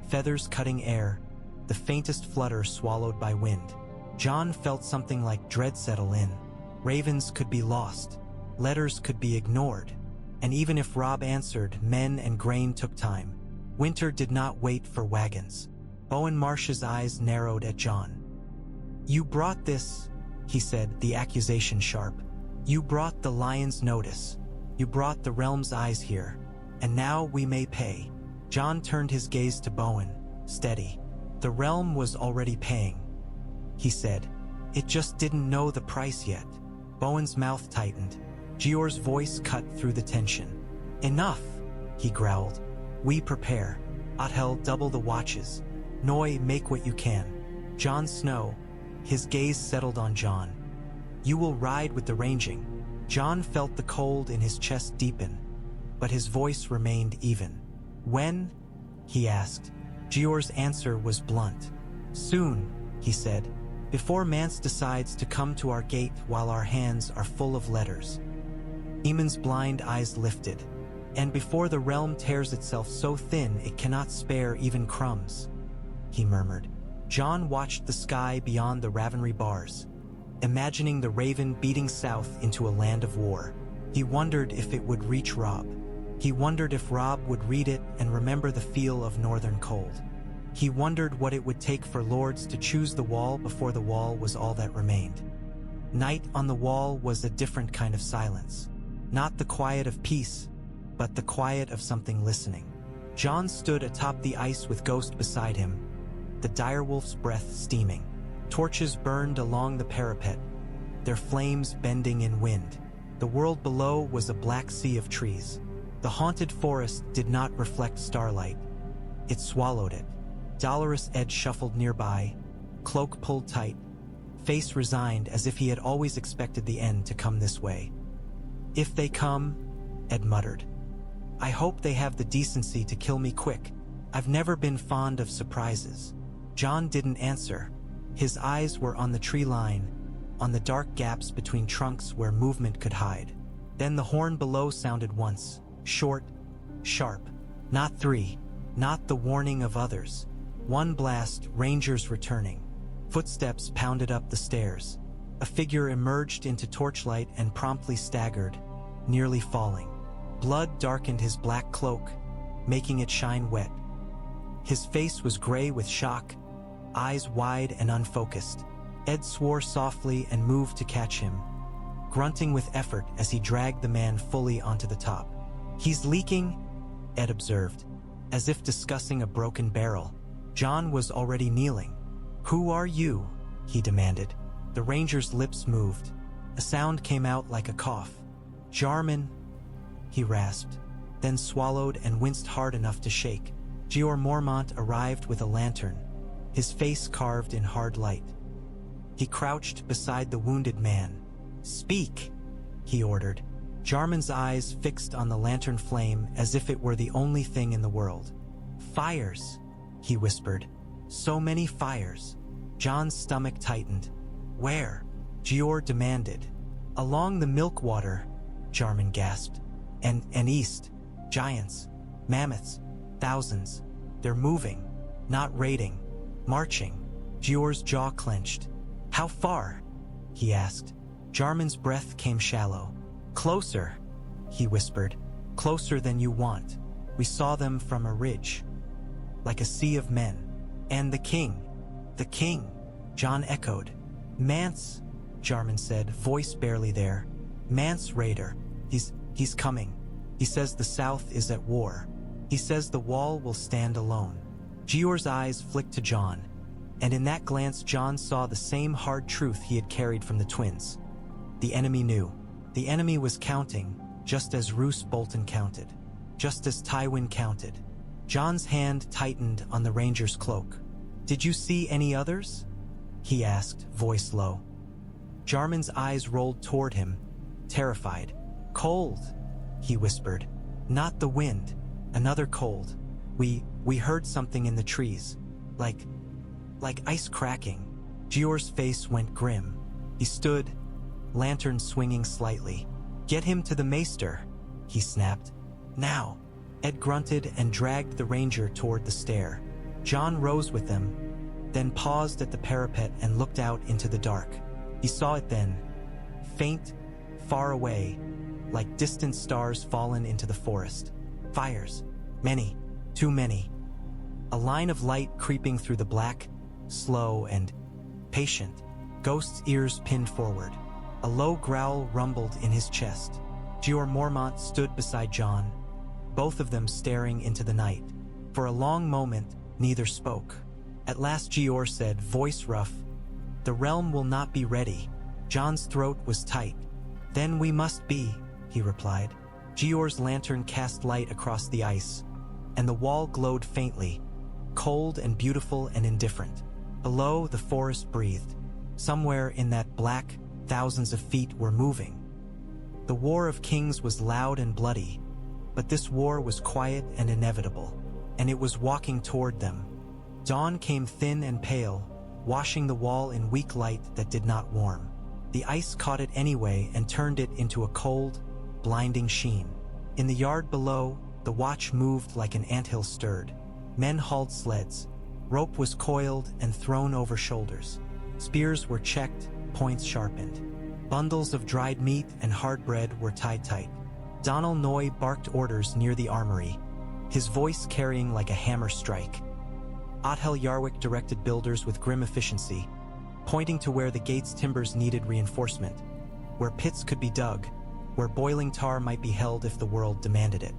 feathers cutting air, the faintest flutter swallowed by wind. Jon felt something like dread settle in. Ravens could be lost, letters could be ignored, and even if Robb answered, men and grain took time. Winter did not wait for wagons. Bowen Marsh's eyes narrowed at Jon. "You brought this," he said, the accusation sharp. "You brought the lion's notice. You brought the realm's eyes here. And now we may pay." Jon turned his gaze to Bowen, steady. "The realm was already paying," he said. "It just didn't know the price yet." Bowen's mouth tightened. Jeor's voice cut through the tension. "Enough," he growled. "We prepare. Othel, double the watches. Noi, make what you can. Jon Snow," his gaze settled on Jon. "You will ride with the ranging." Jon felt the cold in his chest deepen, but his voice remained even. "When?" he asked. Jeor's answer was blunt. "Soon," he said, "before Mance decides to come to our gate while our hands are full of letters." Aemon's blind eyes lifted. "And before the realm tears itself so thin it cannot spare even crumbs," he murmured. Jon watched the sky beyond the ravenry bars, imagining the raven beating south into a land of war. He wondered if it would reach Robb. He wondered if Robb would read it and remember the feel of northern cold. He wondered what it would take for lords to choose the wall before the wall was all that remained. Night on the wall was a different kind of silence. Not the quiet of peace, but the quiet of something listening. Jon stood atop the ice with Ghost beside him, the direwolf's breath steaming. Torches burned along the parapet, their flames bending in wind. The world below was a black sea of trees. The haunted forest did not reflect starlight. It swallowed it. Dolorous Ed shuffled nearby, cloak pulled tight, face resigned as if he had always expected the end to come this way. "If they come," Ed muttered, "I hope they have the decency to kill me quick. I've never been fond of surprises." Jon didn't answer. His eyes were on the tree line, on the dark gaps between trunks where movement could hide. Then the horn below sounded once, short, sharp. Not three, not the warning of others. One blast, rangers returning. Footsteps pounded up the stairs. A figure emerged into torchlight and promptly staggered, nearly falling. Blood darkened his black cloak, making it shine wet. His face was gray with shock, eyes wide and unfocused. Ed swore softly and moved to catch him, grunting with effort as he dragged the man fully onto the top. "He's leaking," Ed observed, as if discussing a broken barrel. Jon was already kneeling. "Who are you?" he demanded. The ranger's lips moved. A sound came out like a cough. "Jarman," he rasped, then swallowed and winced hard enough to shake. Jeor Mormont arrived with a lantern, his face carved in hard light. He crouched beside the wounded man. "Speak," he ordered, Jarman's eyes fixed on the lantern flame as if it were the only thing in the world. "Fires," he whispered. "So many fires." Jon's stomach tightened. "Where?" Jeor demanded. "Along the Milkwater," Jarman gasped. And east. Giants. Mammoths. Thousands. They're moving. Not raiding. Marching." Jeor's jaw clenched. "How far?" he asked. Jarman's breath came shallow. "Closer," he whispered. "Closer than you want. We saw them from a ridge. Like a sea of men. And the king." "The king," Jon echoed. "Mance," Jarman said, voice barely there. "Mance Rayder. He's coming. He says the south is at war. He says the wall will stand alone." Jeor's eyes flicked to Jon, and in that glance Jon saw the same hard truth he had carried from the twins. The enemy knew. The enemy was counting, just as Roose Bolton counted. Just as Tywin counted. Jon's hand tightened on the ranger's cloak. "Did you see any others?" he asked, voice low. Jarman's eyes rolled toward him, terrified. "Cold," he whispered. "Not the wind. Another cold. We heard something in the trees. Like ice cracking." Jeor's face went grim. He stood, lantern swinging slightly. "Get him to the Maester," he snapped. "Now." Ed grunted and dragged the ranger toward the stair. Jon rose with them, then paused at the parapet and looked out into the dark. He saw it then, faint, far away, like distant stars fallen into the forest. Fires. Many. Too many. A line of light creeping through the black, slow and patient. Ghost's ears pinned forward. A low growl rumbled in his chest. Jeor Mormont stood beside Jon, both of them staring into the night. For a long moment, neither spoke. At last Jeor said, voice rough, "The realm will not be ready." Jon's throat was tight. "Then we must be," he replied. Jeor's lantern cast light across the ice, and the wall glowed faintly, cold and beautiful and indifferent. Below, the forest breathed. Somewhere in that black, thousands of feet were moving. The War of Kings was loud and bloody, but this war was quiet and inevitable, and it was walking toward them. Dawn came thin and pale, washing the wall in weak light that did not warm. The ice caught it anyway and turned it into a cold, blinding sheen. In the yard below, the watch moved like an anthill stirred. Men hauled sleds. Rope was coiled and thrown over shoulders. Spears were checked, points sharpened. Bundles of dried meat and hard bread were tied tight. Donal Noy barked orders near the armory, his voice carrying like a hammer strike. Othel Yarwick directed builders with grim efficiency, pointing to where the gate's timbers needed reinforcement, where pits could be dug, where boiling tar might be held if the world demanded it.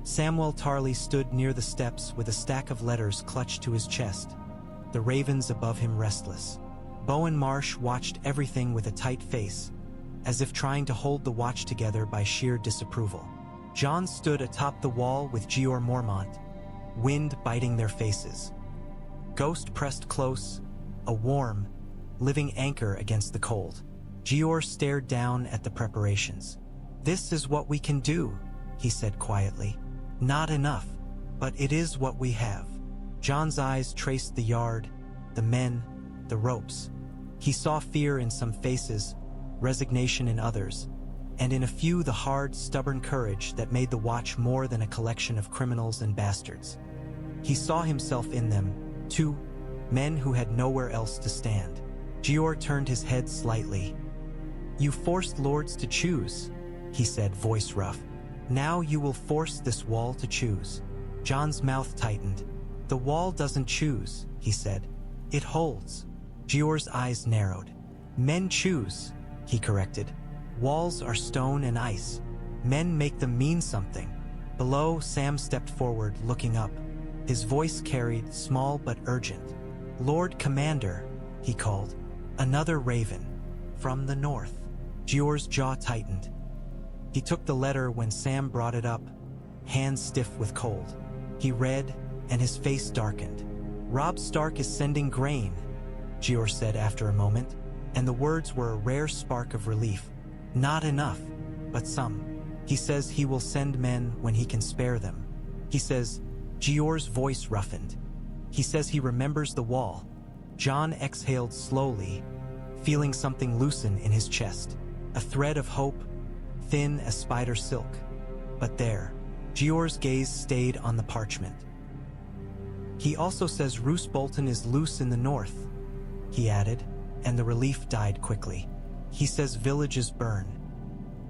Samwell Tarly stood near the steps with a stack of letters clutched to his chest, the ravens above him restless. Bowen Marsh watched everything with a tight face, as if trying to hold the watch together by sheer disapproval. Jon stood atop the wall with Jeor Mormont, wind biting their faces. Ghost pressed close, a warm, living anchor against the cold. Jeor stared down at the preparations. "This is what we can do," he said quietly. "Not enough, but it is what we have." Jon's eyes traced the yard, the men, the ropes. He saw fear in some faces, resignation in others, and in a few the hard, stubborn courage that made the watch more than a collection of criminals and bastards. He saw himself in them, too, men who had nowhere else to stand. Jeor turned his head slightly. "You forced lords to choose," he said, voice rough. "Now you will force this wall to choose." Jon's mouth tightened. "The wall doesn't choose," he said. "It holds." Jeor's eyes narrowed. "Men choose," he corrected. "Walls are stone and ice. Men make them mean something." Below, Sam stepped forward, looking up. His voice carried, small but urgent. "Lord Commander," he called. "Another raven. From the north." Jeor's jaw tightened. He took the letter when Sam brought it up, hands stiff with cold. He read, and his face darkened. "Robb Stark is sending grain," Jeor said after a moment, and the words were a rare spark of relief. "Not enough, but some. He says he will send men when he can spare them. He says," Jeor's voice roughened, "he says he remembers the wall." Jon exhaled slowly, feeling something loosen in his chest. A thread of hope, thin as spider silk. But there, Jeor's gaze stayed on the parchment. "He also says Roose Bolton is loose in the north," he added, and the relief died quickly. "He says villages burn.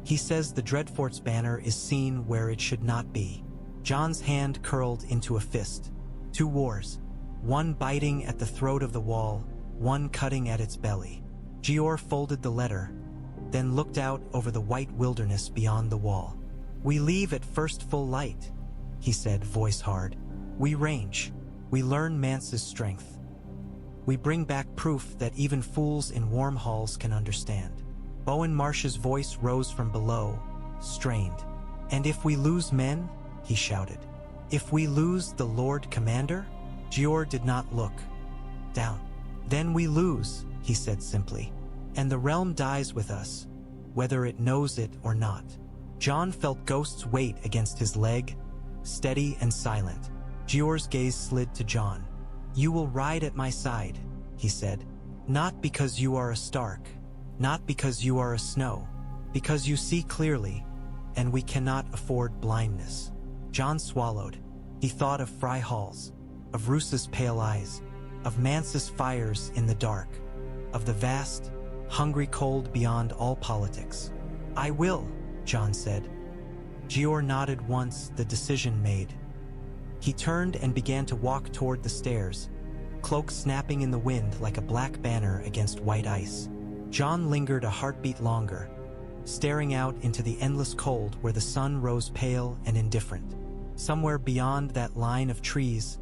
He says the Dreadfort's banner is seen where it should not be." Jon's hand curled into a fist. Two wars, one biting at the throat of the wall, one cutting at its belly. Jeor folded the letter, then looked out over the white wilderness beyond the wall. "We leave at first full light," he said, voice hard. "We range. We learn Mance's strength. We bring back proof that even fools in warm halls can understand." Bowen Marsh's voice rose from below, strained. "And if we lose men?" he shouted. "If we lose the Lord Commander?" Jeor did not look down. "Then we lose," he said simply. "And the realm dies with us, whether it knows it or not." Jon felt Ghost's weight against his leg, steady and silent. Jeor's gaze slid to Jon. "You will ride at my side," he said. "Not because you are a Stark, not because you are a Snow, because you see clearly, and we cannot afford blindness." Jon swallowed. He thought of Fry halls, of Roose's pale eyes, of Mance's fires in the dark, of the vast, hungry cold beyond all politics. "I will," Jon said. Jeor nodded once, the decision made. He turned and began to walk toward the stairs, cloak snapping in the wind like a black banner against white ice. Jon lingered a heartbeat longer, staring out into the endless cold where the sun rose pale and indifferent. Somewhere beyond that line of trees,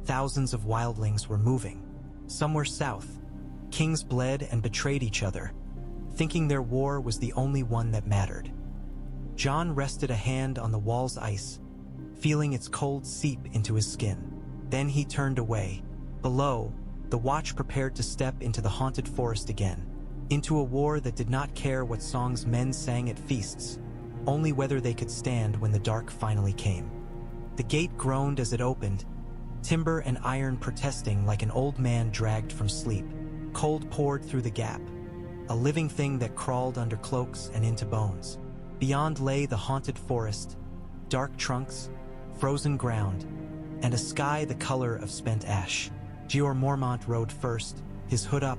thousands of wildlings were moving. Somewhere south, kings bled and betrayed each other, thinking their war was the only one that mattered. Jon rested a hand on the wall's ice, feeling its cold seep into his skin. Then he turned away. Below, the Watch prepared to step into the haunted forest again, into a war that did not care what songs men sang at feasts, only whether they could stand when the dark finally came. The gate groaned as it opened, timber and iron protesting like an old man dragged from sleep. Cold poured through the gap, a living thing that crawled under cloaks and into bones. Beyond lay the haunted forest, dark trunks, frozen ground, and a sky the color of spent ash. Jeor Mormont rode first, his hood up,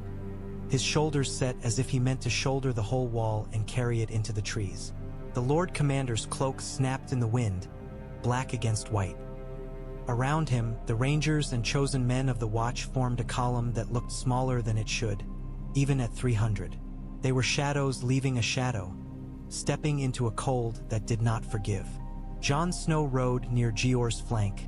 his shoulders set as if he meant to shoulder the whole wall and carry it into the trees. The Lord Commander's cloak snapped in the wind, black against white. Around him, the rangers and chosen men of the Watch formed a column that looked smaller than it should, even at 300. They were shadows leaving a shadow, stepping into a cold that did not forgive. Jon Snow rode near Jeor's flank,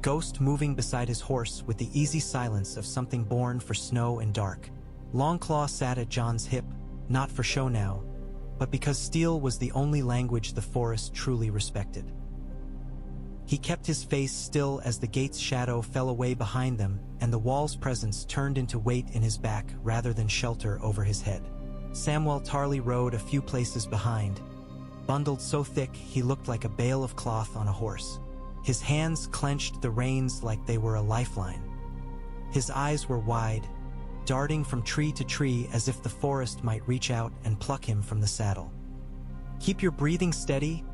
ghost moving beside his horse with the easy silence of something born for snow and dark. Longclaw sat at Jon's hip, not for show now, but because steel was the only language the forest truly respected. He kept his face still as the gate's shadow fell away behind them and the wall's presence turned into weight in his back rather than shelter over his head. Samwell Tarly rode a few places behind, bundled so thick he looked like a bale of cloth on a horse. His hands clenched the reins like they were a lifeline. His eyes were wide, darting from tree to tree as if the forest might reach out and pluck him from the saddle. "Keep your breathing steady,"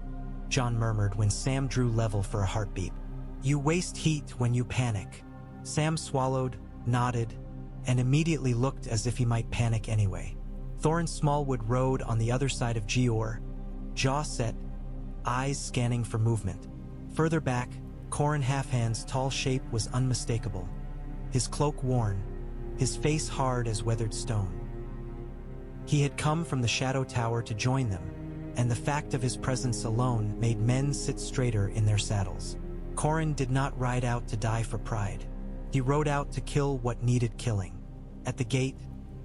Jon murmured when Sam drew level for a heartbeat. "You waste heat when you panic." Sam swallowed, nodded, and immediately looked as if he might panic anyway. Thorin Smallwood rode on the other side of Jeor, jaw set, eyes scanning for movement. Further back, Corran Halfhand's tall shape was unmistakable, his cloak worn, his face hard as weathered stone. He had come from the Shadow Tower to join them, and the fact of his presence alone made men sit straighter in their saddles. Corran did not ride out to die for pride. He rode out to kill what needed killing. At the gate,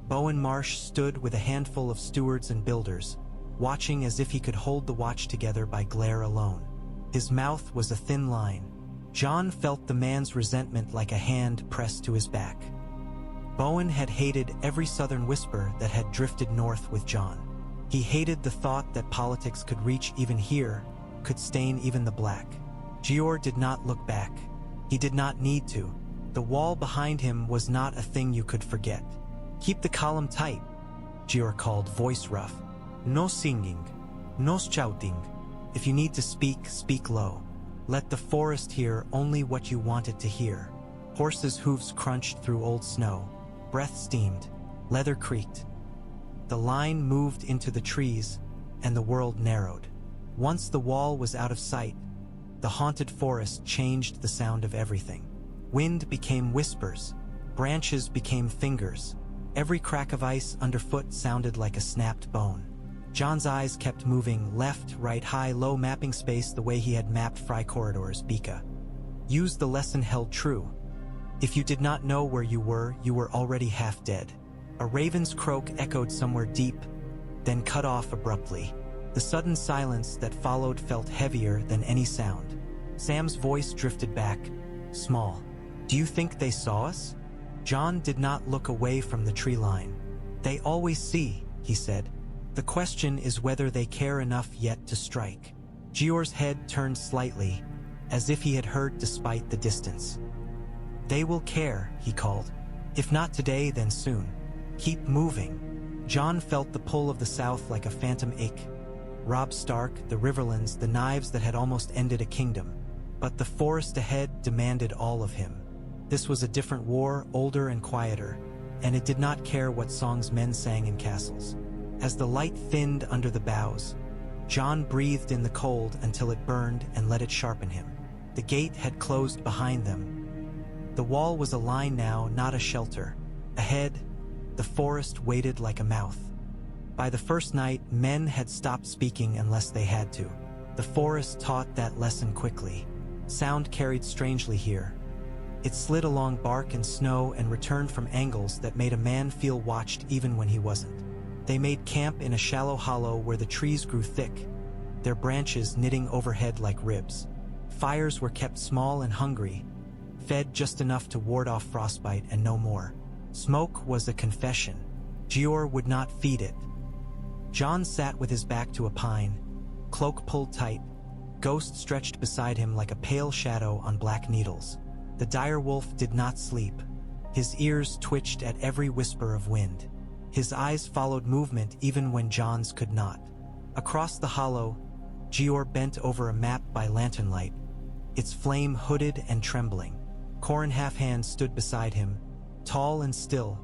Bowen Marsh stood with a handful of stewards and builders, watching as if he could hold the Watch together by glare alone. His mouth was a thin line. Jon felt the man's resentment like a hand pressed to his back. Bowen had hated every southern whisper that had drifted north with Jon. He hated the thought that politics could reach even here, could stain even the black. Jeor did not look back. He did not need to. The wall behind him was not a thing you could forget. "Keep the column tight," Jeor called, voice rough. "No singing, no shouting. If you need to speak, speak low. Let the forest hear only what you want it to hear." Horses' hooves crunched through old snow. Breath steamed. Leather creaked. The line moved into the trees, and the world narrowed. Once the wall was out of sight, the haunted forest changed the sound of everything. Wind became whispers. Branches became fingers. Every crack of ice underfoot sounded like a snapped bone. Jon's eyes kept moving left, right, high, low, mapping space the way he had mapped Fry corridors, Bika. Use the lesson held true. If you did not know where you were already half dead. A raven's croak echoed somewhere deep, then cut off abruptly. The sudden silence that followed felt heavier than any sound. Sam's voice drifted back, small. "Do you think they saw us?" Jon did not look away from the tree line. "They always see," he said. "The question is whether they care enough yet to strike." Jeor's head turned slightly, as if he had heard despite the distance. "They will care," he called. "If not today, then soon. Keep moving." Jon felt the pull of the south like a phantom ache. Robb Stark, the riverlands, the knives that had almost ended a kingdom. But the forest ahead demanded all of him. This was a different war, older and quieter, and it did not care what songs men sang in castles. As the light thinned under the boughs, Jon breathed in the cold until it burned and let it sharpen him. The gate had closed behind them. The wall was a line now, not a shelter. Ahead, the forest waited like a mouth. By the first night, men had stopped speaking unless they had to. The forest taught that lesson quickly. Sound carried strangely here. It slid along bark and snow and returned from angles that made a man feel watched even when he wasn't. They made camp in a shallow hollow where the trees grew thick, their branches knitting overhead like ribs. Fires were kept small and hungry, fed just enough to ward off frostbite and no more. Smoke was a confession. Jeor would not feed it. Jon sat with his back to a pine, cloak pulled tight, ghost stretched beside him like a pale shadow on black needles. The dire wolf did not sleep. His ears twitched at every whisper of wind. His eyes followed movement even when Jon's could not. Across the hollow, Jeor bent over a map by lantern light, its flame hooded and trembling. Qhorin Halfhand stood beside him, tall and still,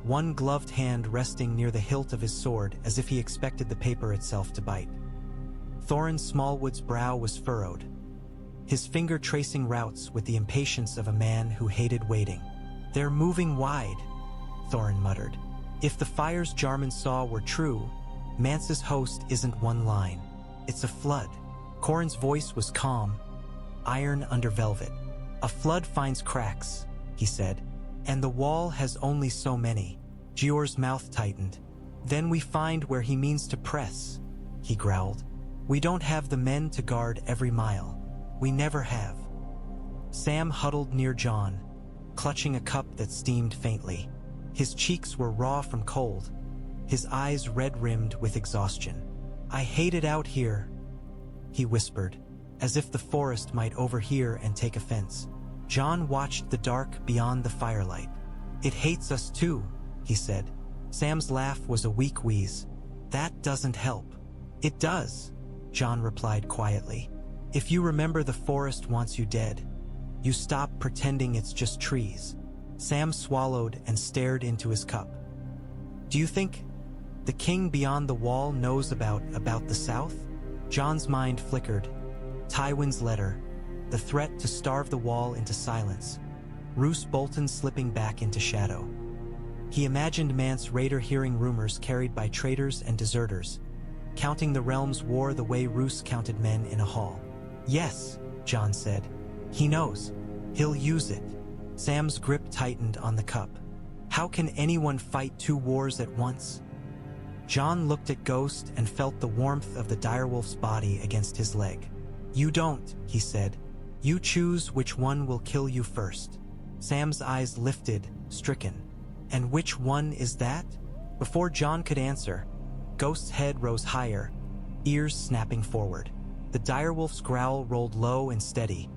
one gloved hand resting near the hilt of his sword as if he expected the paper itself to bite. Thorin Smallwood's brow was furrowed, his finger tracing routes with the impatience of a man who hated waiting. "They're moving wide," Thorin muttered. If the fires Jarman saw were true, Mance's host isn't one line. It's a flood. Qhorin's voice was calm, iron under velvet. "A flood finds cracks," he said, "and the wall has only so many." Jeor's mouth tightened. "Then we find where he means to press," he growled. "We don't have the men to guard every mile. We never have." Sam huddled near Jon, clutching a cup that steamed faintly. His cheeks were raw from cold, his eyes red-rimmed with exhaustion. "I hate it out here," he whispered, as if the forest might overhear and take offense. Jon watched the dark beyond the firelight. "It hates us too," he said. Sam's laugh was a weak wheeze. "That doesn't help." "It does," Jon replied quietly. "If you remember the forest wants you dead, you stop pretending it's just trees." Sam swallowed and stared into his cup. "Do you think the king beyond the wall knows about the south?" Jon's mind flickered. Tywin's letter, the threat to starve the wall into silence, Roose Bolton slipping back into shadow. He imagined Mance Rayder hearing rumors carried by traitors and deserters, counting the realm's war the way Roose counted men in a hall. "Yes," Jon said. "He knows. He'll use it." Sam's grip tightened on the cup. How can anyone fight two wars at once? Jon looked at Ghost and felt the warmth of the direwolf's body against his leg. "You don't," he said. "You choose which one will kill you first." Sam's eyes lifted, stricken. "And which one is that?" Before Jon could answer, Ghost's head rose higher, ears snapping forward. The direwolf's growl rolled low and steady,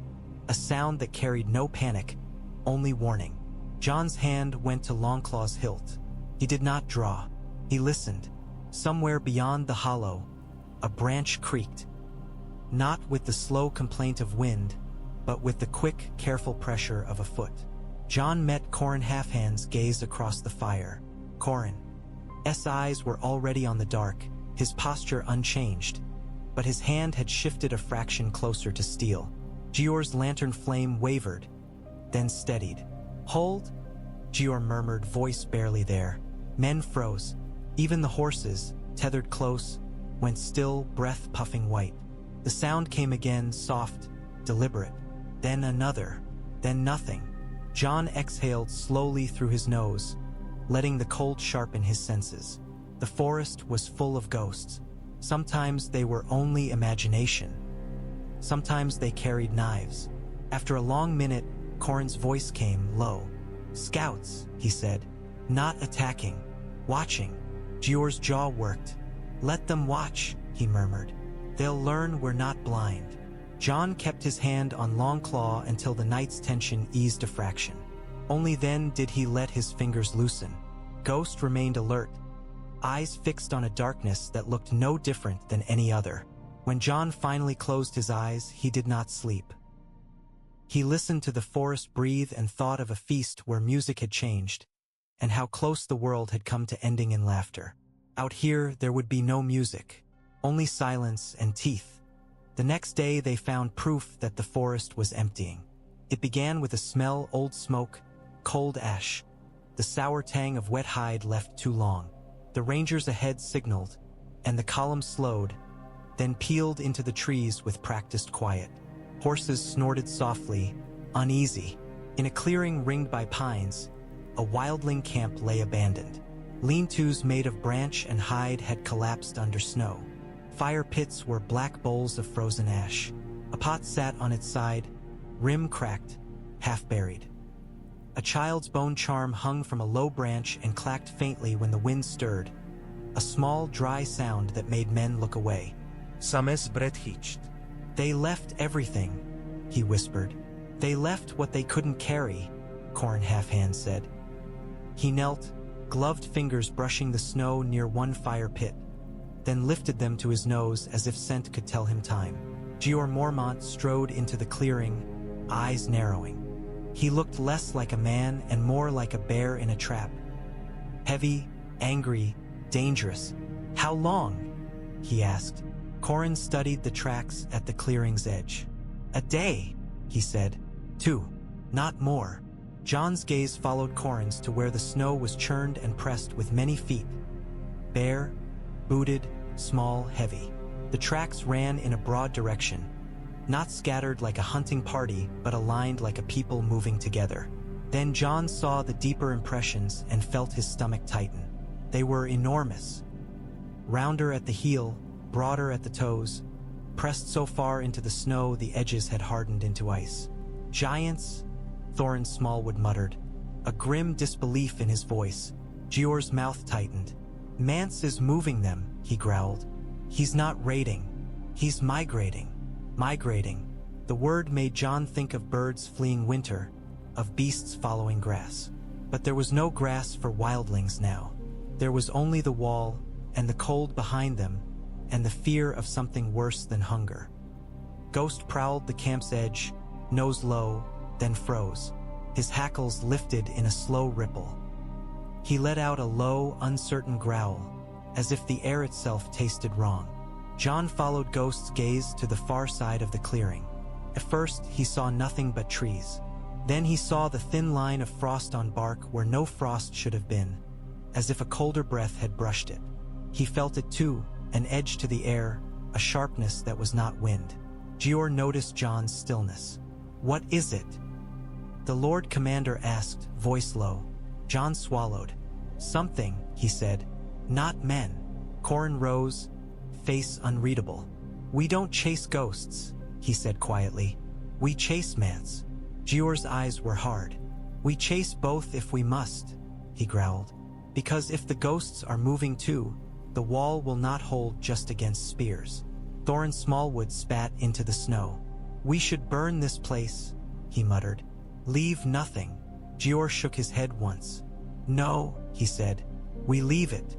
a sound that carried no panic, only warning. Jon's hand went to Longclaw's hilt. He did not draw. He listened. Somewhere beyond the hollow, a branch creaked. Not with the slow complaint of wind, but with the quick, careful pressure of a foot. Jon met Qhorin Halfhand's gaze across the fire. Qhorin's eyes were already on the dark, his posture unchanged, but his hand had shifted a fraction closer to steel. Jeor's lantern flame wavered, then steadied. "Hold," Jeor murmured, voice barely there. Men froze. Even the horses, tethered close, went still, breath puffing white. The sound came again, soft, deliberate. Then another, then nothing. Jon exhaled slowly through his nose, letting the cold sharpen his senses. The forest was full of ghosts. Sometimes they were only imagination. Sometimes they carried knives. After a long minute, Qhorin's voice came low. "Scouts," he said. "Not attacking. Watching." Jeor's jaw worked. "Let them watch," he murmured. "They'll learn we're not blind." Jon kept his hand on Longclaw until the night's tension eased a fraction. Only then did he let his fingers loosen. Ghost remained alert, eyes fixed on a darkness that looked no different than any other. When Jon finally closed his eyes, he did not sleep. He listened to the forest breathe and thought of a feast where music had changed, and how close the world had come to ending in laughter. Out here, there would be no music, only silence and teeth. The next day, they found proof that the forest was emptying. It began with a smell: old smoke, cold ash, the sour tang of wet hide left too long. The rangers ahead signaled, and the column slowed, then peeled into the trees with practiced quiet. Horses snorted softly, uneasy. In a clearing ringed by pines, a wildling camp lay abandoned. Lean-tos made of branch and hide had collapsed under snow. Fire pits were black bowls of frozen ash. A pot sat on its side, rim cracked, half buried. A child's bone charm hung from a low branch and clacked faintly when the wind stirred, a small, dry sound that made men look away. Sames bret hitched. They left everything, he whispered. They left what they couldn't carry, Corn Half-Hand said. He knelt, gloved fingers brushing the snow near one fire pit, then lifted them to his nose as if scent could tell him time. Jeor Mormont strode into the clearing, eyes narrowing. He looked less like a man and more like a bear in a trap. Heavy, angry, dangerous. How long? He asked. Corrin studied the tracks at the clearing's edge. A day, he said. 2, not more. Jon's gaze followed Corrin's to where the snow was churned and pressed with many feet. Bare, booted, small, heavy. The tracks ran in a broad direction, not scattered like a hunting party, but aligned like a people moving together. Then Jon saw the deeper impressions and felt his stomach tighten. They were enormous. Rounder at the heel, broader at the toes, pressed so far into the snow the edges had hardened into ice. Giants, Thorin Smallwood muttered, a grim disbelief in his voice. Jeor's mouth tightened. Mance is moving them, he growled. He's not raiding. He's migrating. Migrating. The word made Jon think of birds fleeing winter, of beasts following grass. But there was no grass for wildlings now. There was only the wall, and the cold behind them, and the fear of something worse than hunger. Ghost prowled the camp's edge, nose low, then froze. His hackles lifted in a slow ripple. He let out a low, uncertain growl, as if the air itself tasted wrong. Jon followed Ghost's gaze to the far side of the clearing. At first, he saw nothing but trees. Then he saw the thin line of frost on bark where no frost should have been, as if a colder breath had brushed it. He felt it too, an edge to the air, a sharpness that was not wind. Jeor noticed Jon's stillness. What is it? The Lord Commander asked, voice low. Jon swallowed. Something, he said. Not men. Corrin rose, face unreadable. We don't chase ghosts, he said quietly. We chase Mance. Jeor's eyes were hard. We chase both if we must, he growled. Because if the ghosts are moving too, the wall will not hold just against spears. Thorin Smallwood spat into the snow. We should burn this place, he muttered. Leave nothing. Jeor shook his head once. No, he said. We leave it.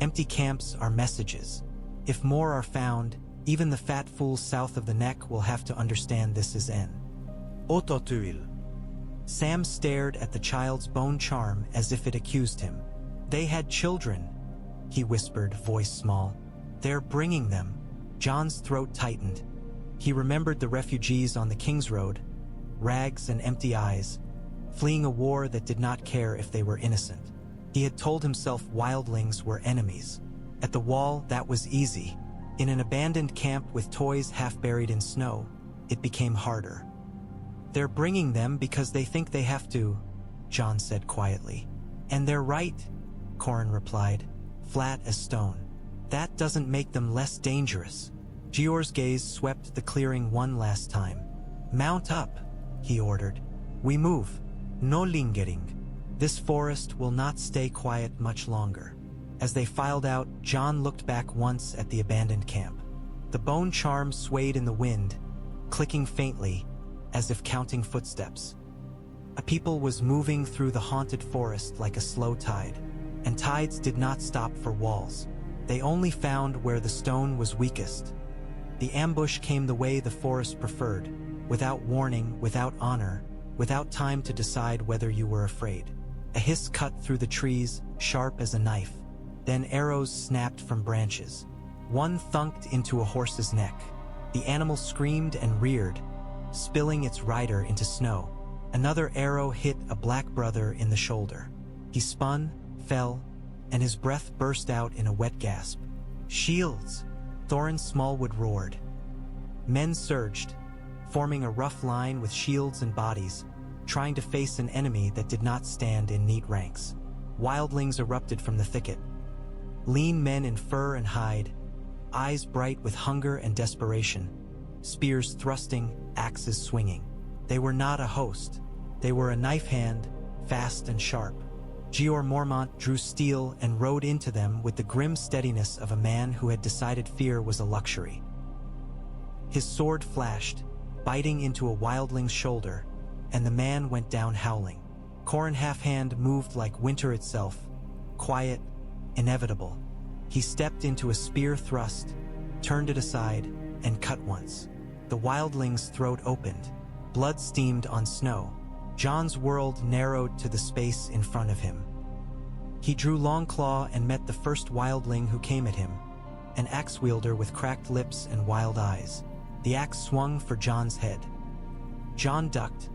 Empty camps are messages. If more are found, even the fat fools south of the neck will have to understand this is N. Ototuil. Sam stared at the child's bone charm as if it accused him. They had children, he whispered, voice small. They're bringing them. Jon's throat tightened. He remembered the refugees on the kingsroad, rags and empty eyes, fleeing a war that did not care if they were innocent. He had told himself wildlings were enemies. At the wall, that was easy. In an abandoned camp with toys half buried in snow, it became harder. They're bringing them because they think they have to, Jon said quietly. And they're right, Corrin replied, flat as stone. That doesn't make them less dangerous. Jeor's gaze swept the clearing one last time. Mount up, he ordered. We move. No lingering. This forest will not stay quiet much longer. As they filed out, Jon looked back once at the abandoned camp. The bone charm swayed in the wind, clicking faintly, as if counting footsteps. A people was moving through the haunted forest like a slow tide, and tides did not stop for walls. They only found where the stone was weakest. The ambush came the way the forest preferred, without warning, without honor, without time to decide whether you were afraid. A hiss cut through the trees, sharp as a knife. Then arrows snapped from branches. One thunked into a horse's neck. The animal screamed and reared, spilling its rider into snow. Another arrow hit a black brother in the shoulder. He spun, fell, and his breath burst out in a wet gasp. "Shields!" Thorin Smallwood roared. Men surged, forming a rough line with shields and bodies, trying to face an enemy that did not stand in neat ranks. Wildlings erupted from the thicket. Lean men in fur and hide, eyes bright with hunger and desperation, spears thrusting, axes swinging. They were not a host. They were a knife hand, fast and sharp. Jeor Mormont drew steel and rode into them with the grim steadiness of a man who had decided fear was a luxury. His sword flashed, biting into a wildling's shoulder, and the man went down howling. Corrin Halfhand moved like winter itself, quiet, inevitable. He stepped into a spear thrust, turned it aside, and cut once. The wildling's throat opened. Blood steamed on snow. Jon's world narrowed to the space in front of him. He drew Longclaw and met the first wildling who came at him, an axe wielder with cracked lips and wild eyes. The axe swung for Jon's head. Jon ducked,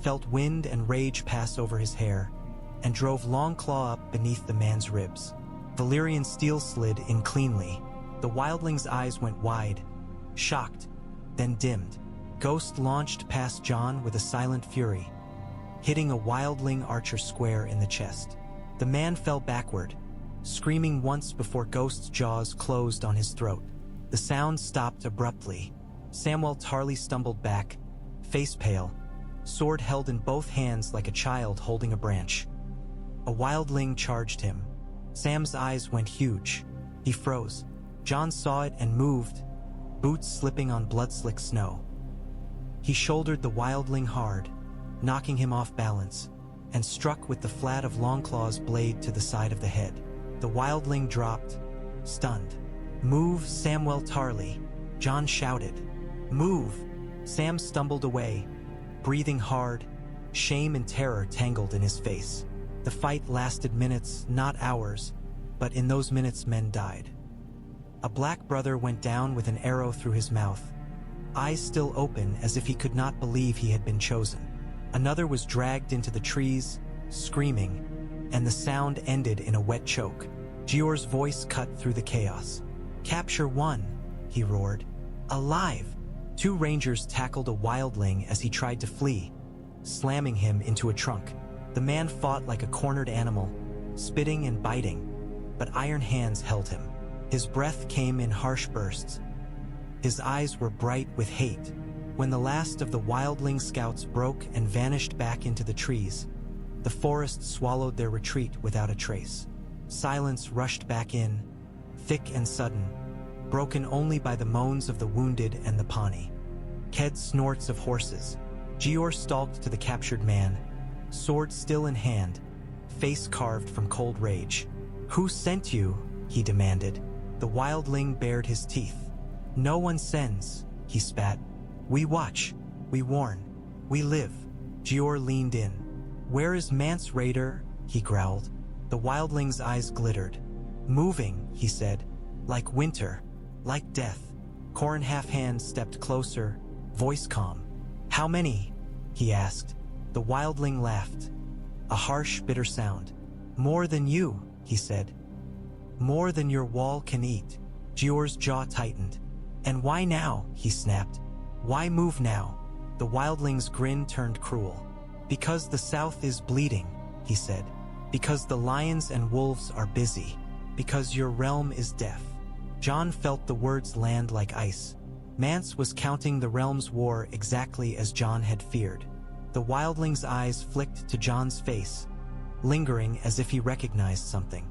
felt wind and rage pass over his hair, and drove Longclaw up beneath the man's ribs. Valyrian steel slid in cleanly. The wildling's eyes went wide, shocked, then dimmed. Ghost launched past Jon with a silent fury, hitting a wildling archer square in the chest. The man fell backward, screaming once before Ghost's jaws closed on his throat. The sound stopped abruptly. Samwell Tarly stumbled back, face pale, sword held in both hands like a child holding a branch. A wildling charged him. Sam's eyes went huge. He froze. Jon saw it and moved, boots slipping on blood-slick snow. He shouldered the wildling hard, knocking him off balance, and struck with the flat of Longclaw's blade to the side of the head. The wildling dropped, stunned. "Move, Samwell Tarly," Jon shouted. "Move!" Sam stumbled away, breathing hard, shame and terror tangled in his face. The fight lasted minutes, not hours, but in those minutes men died. A black brother went down with an arrow through his mouth, eyes still open as if he could not believe he had been chosen. Another was dragged into the trees, screaming, and the sound ended in a wet choke. Jeor's voice cut through the chaos. "Capture one," he roared. "Alive!" 2 rangers tackled a wildling as he tried to flee, slamming him into a trunk. The man fought like a cornered animal, spitting and biting, but iron hands held him. His breath came in harsh bursts. His eyes were bright with hate. When the last of the wildling scouts broke and vanished back into the trees, the forest swallowed their retreat without a trace. Silence rushed back in, thick and sudden, broken only by the moans of the wounded and the Pawnee. Ked snorts of horses. Jeor stalked to the captured man, sword still in hand, face carved from cold rage. "Who sent you?" he demanded. The wildling bared his teeth. "No one sends," he spat. "We watch, we warn, we live." Jeor leaned in. "Where is Mance Rayder?" he growled. The wildling's eyes glittered. "Moving," he said, "like winter, like death." Corrin Halfhand stepped closer, voice calm. "How many?" he asked. The wildling laughed, a harsh, bitter sound. "More than you," he said. "More than your wall can eat." Jeor's jaw tightened. "And why now?" he snapped. "Why move now?" The wildling's grin turned cruel. "Because the south is bleeding," he said. "Because the lions and wolves are busy. Because your realm is deaf." Jon felt the words land like ice. Mance was counting the realm's war exactly as Jon had feared. The wildling's eyes flicked to Jon's face, lingering as if he recognized something.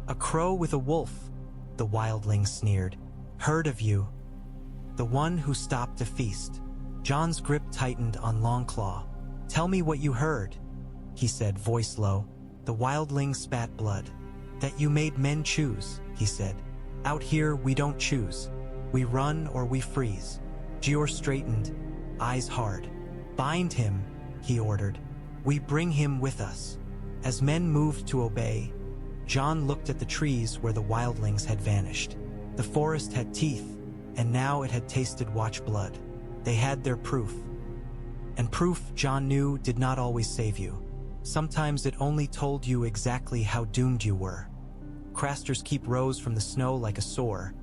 "A crow with a wolf," the wildling sneered. "Heard of you. The one who stopped to feast." Jon's grip tightened on Longclaw. "Tell me what you heard," he said, voice low. The wildling spat blood. "That you made men choose," he said. "Out here we don't choose. We run or we freeze." Jeor straightened, eyes hard. "Bind him," he ordered. "We bring him with us." As men moved to obey, Jon looked at the trees where the wildlings had vanished. The forest had teeth, and now it had tasted watch blood. They had their proof. And proof, Jon knew, did not always save you. Sometimes it only told you exactly how doomed you were. Craster's keep rose from the snow like a sore,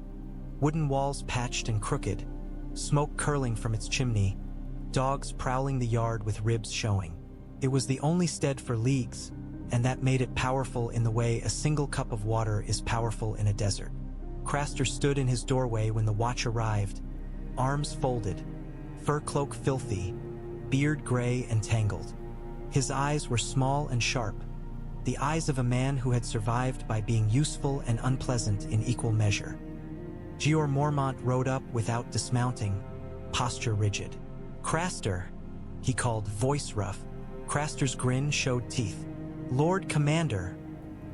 wooden walls patched and crooked, smoke curling from its chimney, dogs prowling the yard with ribs showing. It was the only stead for leagues, and that made it powerful in the way a single cup of water is powerful in a desert. Craster stood in his doorway when the watch arrived, arms folded, fur cloak filthy, beard gray and tangled. His eyes were small and sharp, the eyes of a man who had survived by being useful and unpleasant in equal measure. Jeor Mormont rode up without dismounting, posture rigid. "Craster," he called, voice rough. Craster's grin showed teeth. "Lord Commander,"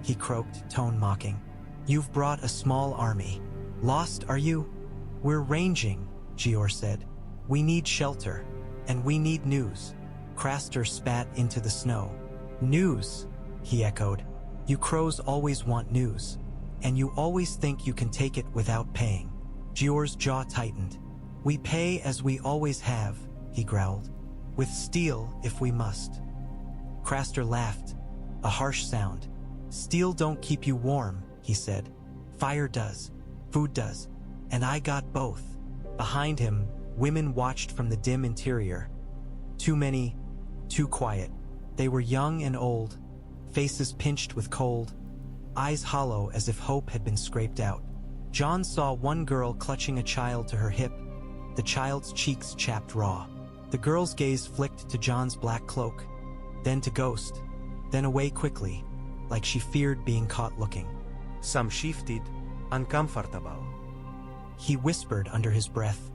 he croaked, tone mocking. "You've brought a small army. Lost, are you?" "We're ranging," Jeor said. "We need shelter, and we need news." Craster spat into the snow. "News," he echoed. "You crows always want news, and you always think you can take it without paying." Jeor's jaw tightened. "We pay as we always have," he growled. "With steel if we must." Craster laughed, a harsh sound. "Steel don't keep you warm," he said. "Fire does, food does, and I got both." Behind him, women watched from the dim interior. Too many, too quiet. They were young and old, faces pinched with cold, eyes hollow as if hope had been scraped out. Jon saw one girl clutching a child to her hip, the child's cheeks chapped raw. The girl's gaze flicked to Jon's black cloak, then to Ghost, then away quickly, like she feared being caught looking. Some shifted, uncomfortable. He whispered under his breath.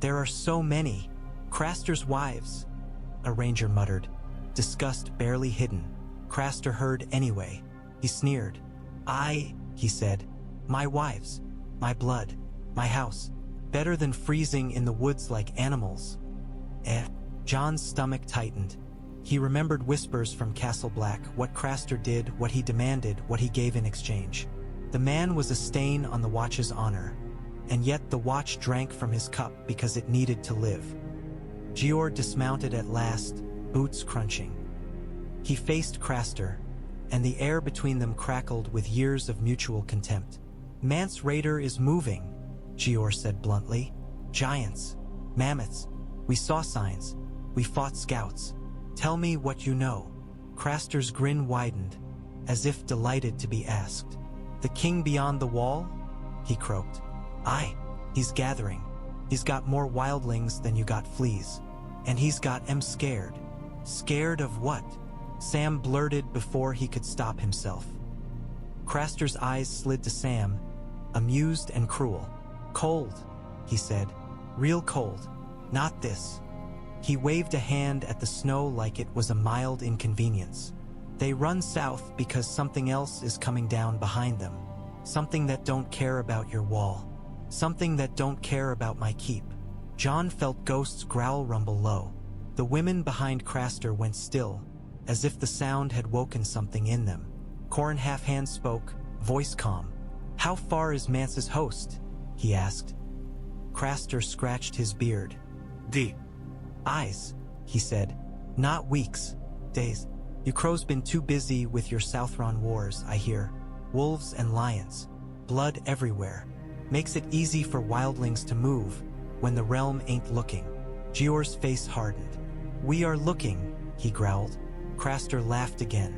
"There are so many. Craster's wives," a ranger muttered, disgust barely hidden. Craster heard anyway. He sneered. He said. "My wives, my blood, my house. Better than freezing in the woods like animals." Jon's stomach tightened. He remembered whispers from Castle Black, what Craster did, what he demanded, what he gave in exchange. The man was a stain on the watch's honor, and yet the watch drank from his cup because it needed to live. Jeor dismounted at last, boots crunching. He faced Craster, and the air between them crackled with years of mutual contempt. "Mance Rayder is moving," Jeor said bluntly. "Giants, mammoths. We saw signs. We fought scouts. Tell me what you know." Craster's grin widened, as if delighted to be asked. "The king beyond the wall?" he croaked. "Aye, he's gathering. He's got more wildlings than you got fleas. And he's got 'em scared." "Scared of what?" Sam blurted before he could stop himself. Craster's eyes slid to Sam, amused and cruel. "Cold," he said. "Real cold. Not this." He waved a hand at the snow like it was a mild inconvenience. "They run south because something else is coming down behind them. Something that don't care about your wall. Something that don't care about my keep." Jon felt Ghost's growl rumble low. The women behind Craster went still, as if the sound had woken something in them. Corn Halfhand spoke, voice calm. "How far is Mance's host?" he asked. Craster scratched his beard. "D. "Eyes," he said. "Not weeks. Days. You crows been too busy with your Southron wars, I hear. Wolves and lions. Blood everywhere. Makes it easy for wildlings to move when the realm ain't looking." Jeor's face hardened. "We are looking," he growled. Craster laughed again.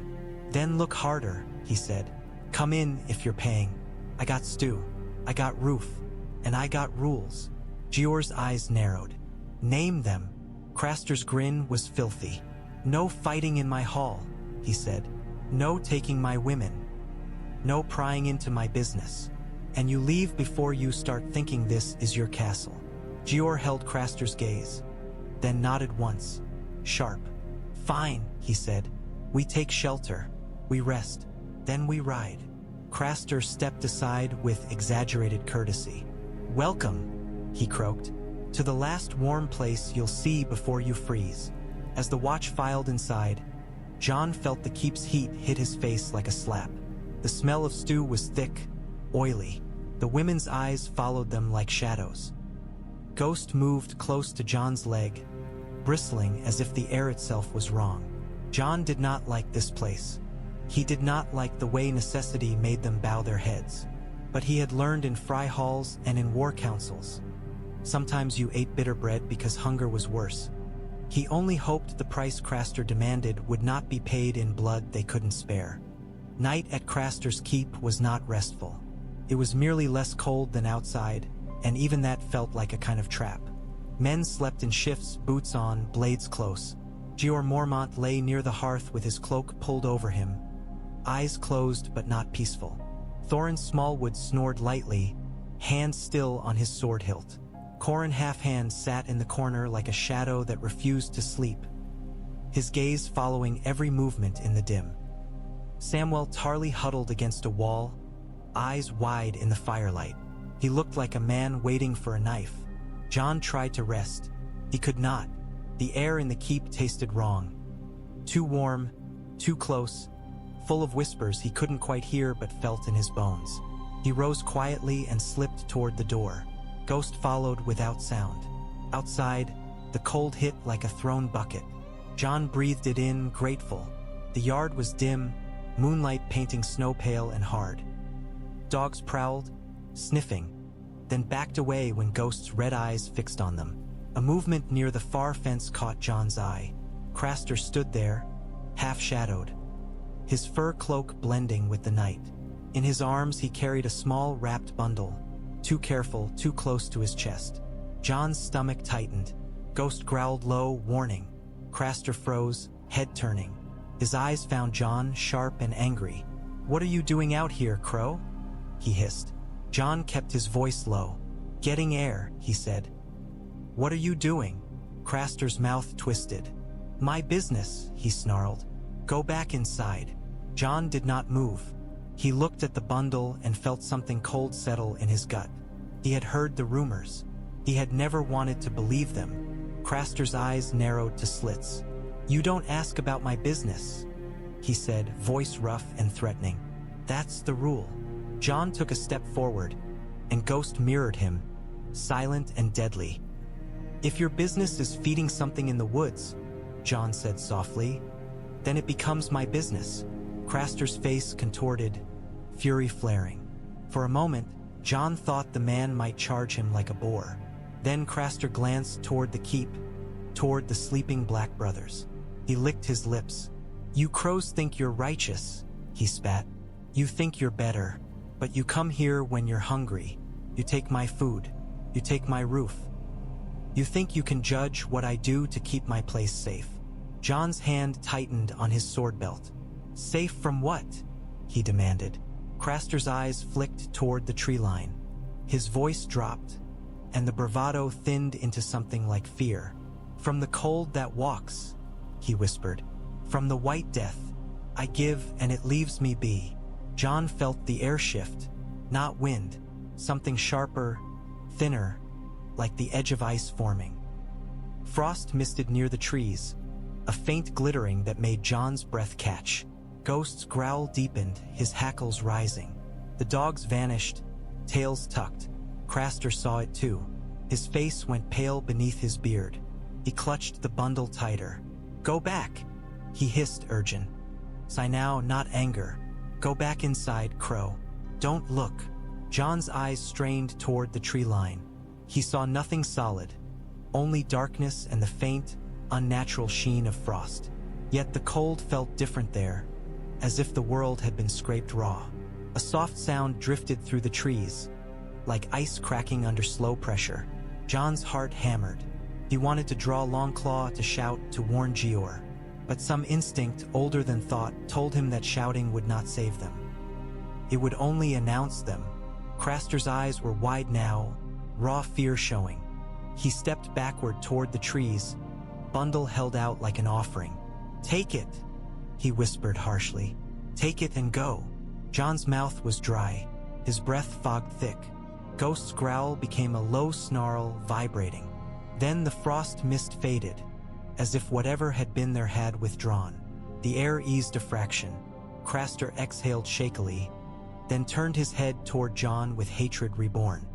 "Then look harder," he said. "Come in if you're paying. I got stew. I got roof. And I got rules." Jeor's eyes narrowed. "Name them." Craster's grin was filthy. "No fighting in my hall," he said. "No taking my women. No prying into my business. And you leave before you start thinking this is your castle." Jeor held Craster's gaze, then nodded once, sharp. "Fine," he said. "We take shelter. We rest. Then we ride." Craster stepped aside with exaggerated courtesy. "Welcome," he croaked. To the last warm place you'll see before you freeze. As the watch filed inside, Jon felt the keep's heat hit his face like a slap. The smell of stew was thick, oily. The women's eyes followed them like shadows. Ghost moved close to Jon's leg, bristling as if the air itself was wrong. Jon did not like this place. He did not like the way necessity made them bow their heads. But he had learned in fry halls and in war councils. Sometimes you ate bitter bread because hunger was worse. He only hoped the price Craster demanded would not be paid in blood they couldn't spare. Night at Craster's keep was not restful. It was merely less cold than outside, and even that felt like a kind of trap. Men slept in shifts, boots on, blades close. Jeor Mormont lay near the hearth with his cloak pulled over him, eyes closed but not peaceful. Thorin Smallwood snored lightly, hand still on his sword hilt. Corran Halfhand sat in the corner like a shadow that refused to sleep, his gaze following every movement in the dim. Samwell Tarly huddled against a wall, eyes wide in the firelight. He looked like a man waiting for a knife. Jon tried to rest. He could not. The air in the keep tasted wrong. Too warm, too close, full of whispers he couldn't quite hear but felt in his bones. He rose quietly and slipped toward the door. Ghost followed without sound. Outside, the cold hit like a thrown bucket. Jon breathed it in, grateful. The yard was dim, moonlight painting snow pale and hard. Dogs prowled, sniffing, then backed away when Ghost's red eyes fixed on them. A movement near the far fence caught Jon's eye. Craster stood there, half-shadowed, his fur cloak blending with the night. In his arms he carried a small wrapped bundle, too careful, too close to his chest. Jon's stomach tightened. Ghost growled low, warning. Craster froze, head turning. His eyes found Jon, sharp and angry. "What are you doing out here, Crow?" he hissed. Jon kept his voice low. "Getting air," he said. "What are you doing?" Craster's mouth twisted. "My business," he snarled. "Go back inside." Jon did not move. He looked at the bundle and felt something cold settle in his gut. He had heard the rumors. He had never wanted to believe them. Craster's eyes narrowed to slits. "You don't ask about my business," he said, voice rough and threatening. "That's the rule." Jon took a step forward, and Ghost mirrored him, silent and deadly. "If your business is feeding something in the woods," Jon said softly, "then it becomes my business." Craster's face contorted, fury flaring. For a moment, Jon thought the man might charge him like a boar. Then Craster glanced toward the keep, toward the sleeping Black brothers. He licked his lips. "You crows think you're righteous," he spat. "You think you're better, but you come here when you're hungry. You take my food. You take my roof. You think you can judge what I do to keep my place safe." Jon's hand tightened on his sword belt. "Safe from what?" he demanded. Craster's eyes flicked toward the tree line. His voice dropped, and the bravado thinned into something like fear. "From the cold that walks," he whispered. "From the white death. I give and it leaves me be." Jon felt the air shift, not wind, something sharper, thinner, like the edge of ice forming. Frost misted near the trees, a faint glittering that made Jon's breath catch. Ghost's growl deepened, his hackles rising. The dogs vanished, tails tucked. Craster saw it too. His face went pale beneath his beard. He clutched the bundle tighter. "Go back," he hissed, urgent. "Sigh now, not anger. Go back inside, Crow. Don't look." Jon's eyes strained toward the tree line. He saw nothing solid, only darkness and the faint, unnatural sheen of frost. Yet the cold felt different there, as if the world had been scraped raw. A soft sound drifted through the trees, like ice cracking under slow pressure. Jon's heart hammered. He wanted to draw Longclaw, to shout, to warn Jeor. But some instinct older than thought told him that shouting would not save them. It would only announce them. Craster's eyes were wide now, raw fear showing. He stepped backward toward the trees, bundle held out like an offering. "Take it," he whispered harshly. "Take it and go." Jon's mouth was dry, his breath fogged thick. Ghost's growl became a low snarl, vibrating. Then the frost mist faded, as if whatever had been there had withdrawn. The air eased a fraction. Craster exhaled shakily, then turned his head toward Jon with hatred reborn.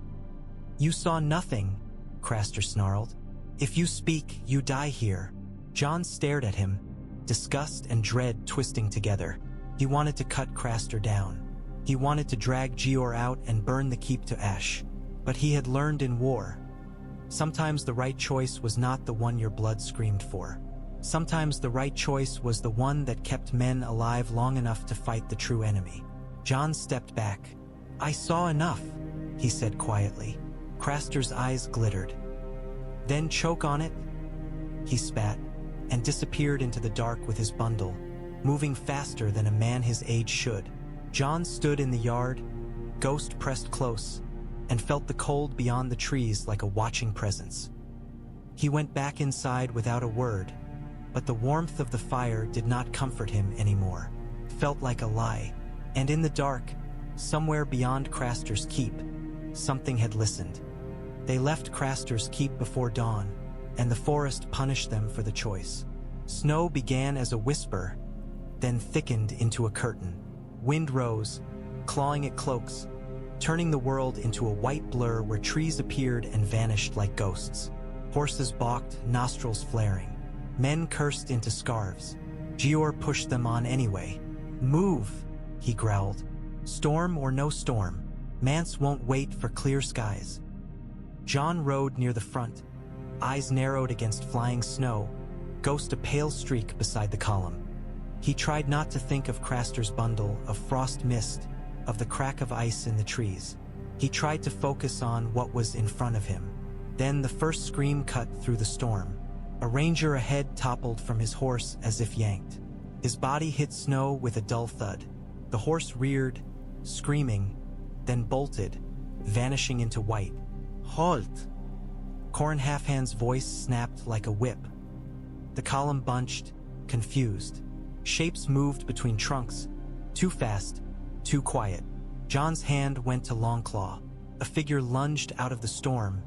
"You saw nothing," Craster snarled. "If you speak, you die here." Jon stared at him, disgust and dread twisting together. He wanted to cut Craster down. He wanted to drag Jeor out and burn the keep to ash. But he had learned in war. Sometimes the right choice was not the one your blood screamed for. Sometimes the right choice was the one that kept men alive long enough to fight the true enemy. Jon stepped back. "I saw enough," he said quietly. Craster's eyes glittered. "Then choke on it," he spat, and disappeared into the dark with his bundle, moving faster than a man his age should. Jon stood in the yard, Ghost pressed close, and felt the cold beyond the trees like a watching presence. He went back inside without a word, but the warmth of the fire did not comfort him anymore. It felt like a lie. And in the dark, somewhere beyond Craster's keep, something had listened. They left Craster's keep before dawn, and the forest punished them for the choice. Snow began as a whisper, then thickened into a curtain. Wind rose, clawing at cloaks, turning the world into a white blur where trees appeared and vanished like ghosts. Horses balked, nostrils flaring. Men cursed into scarves. Jeor pushed them on anyway. "Move," he growled. "Storm or no storm, Mance won't wait for clear skies." Jon rode near the front, eyes narrowed against flying snow, Ghost a pale streak beside the column. He tried not to think of Craster's bundle, of frost mist, of the crack of ice in the trees. He tried to focus on what was in front of him. Then the first scream cut through the storm. A ranger ahead toppled from his horse as if yanked. His body hit snow with a dull thud. The horse reared, screaming, then bolted, vanishing into white. "Halt!" Corn Halfhand's voice snapped like a whip. The column bunched, confused. Shapes moved between trunks, too fast, too quiet. Jon's hand went to Longclaw. A figure lunged out of the storm,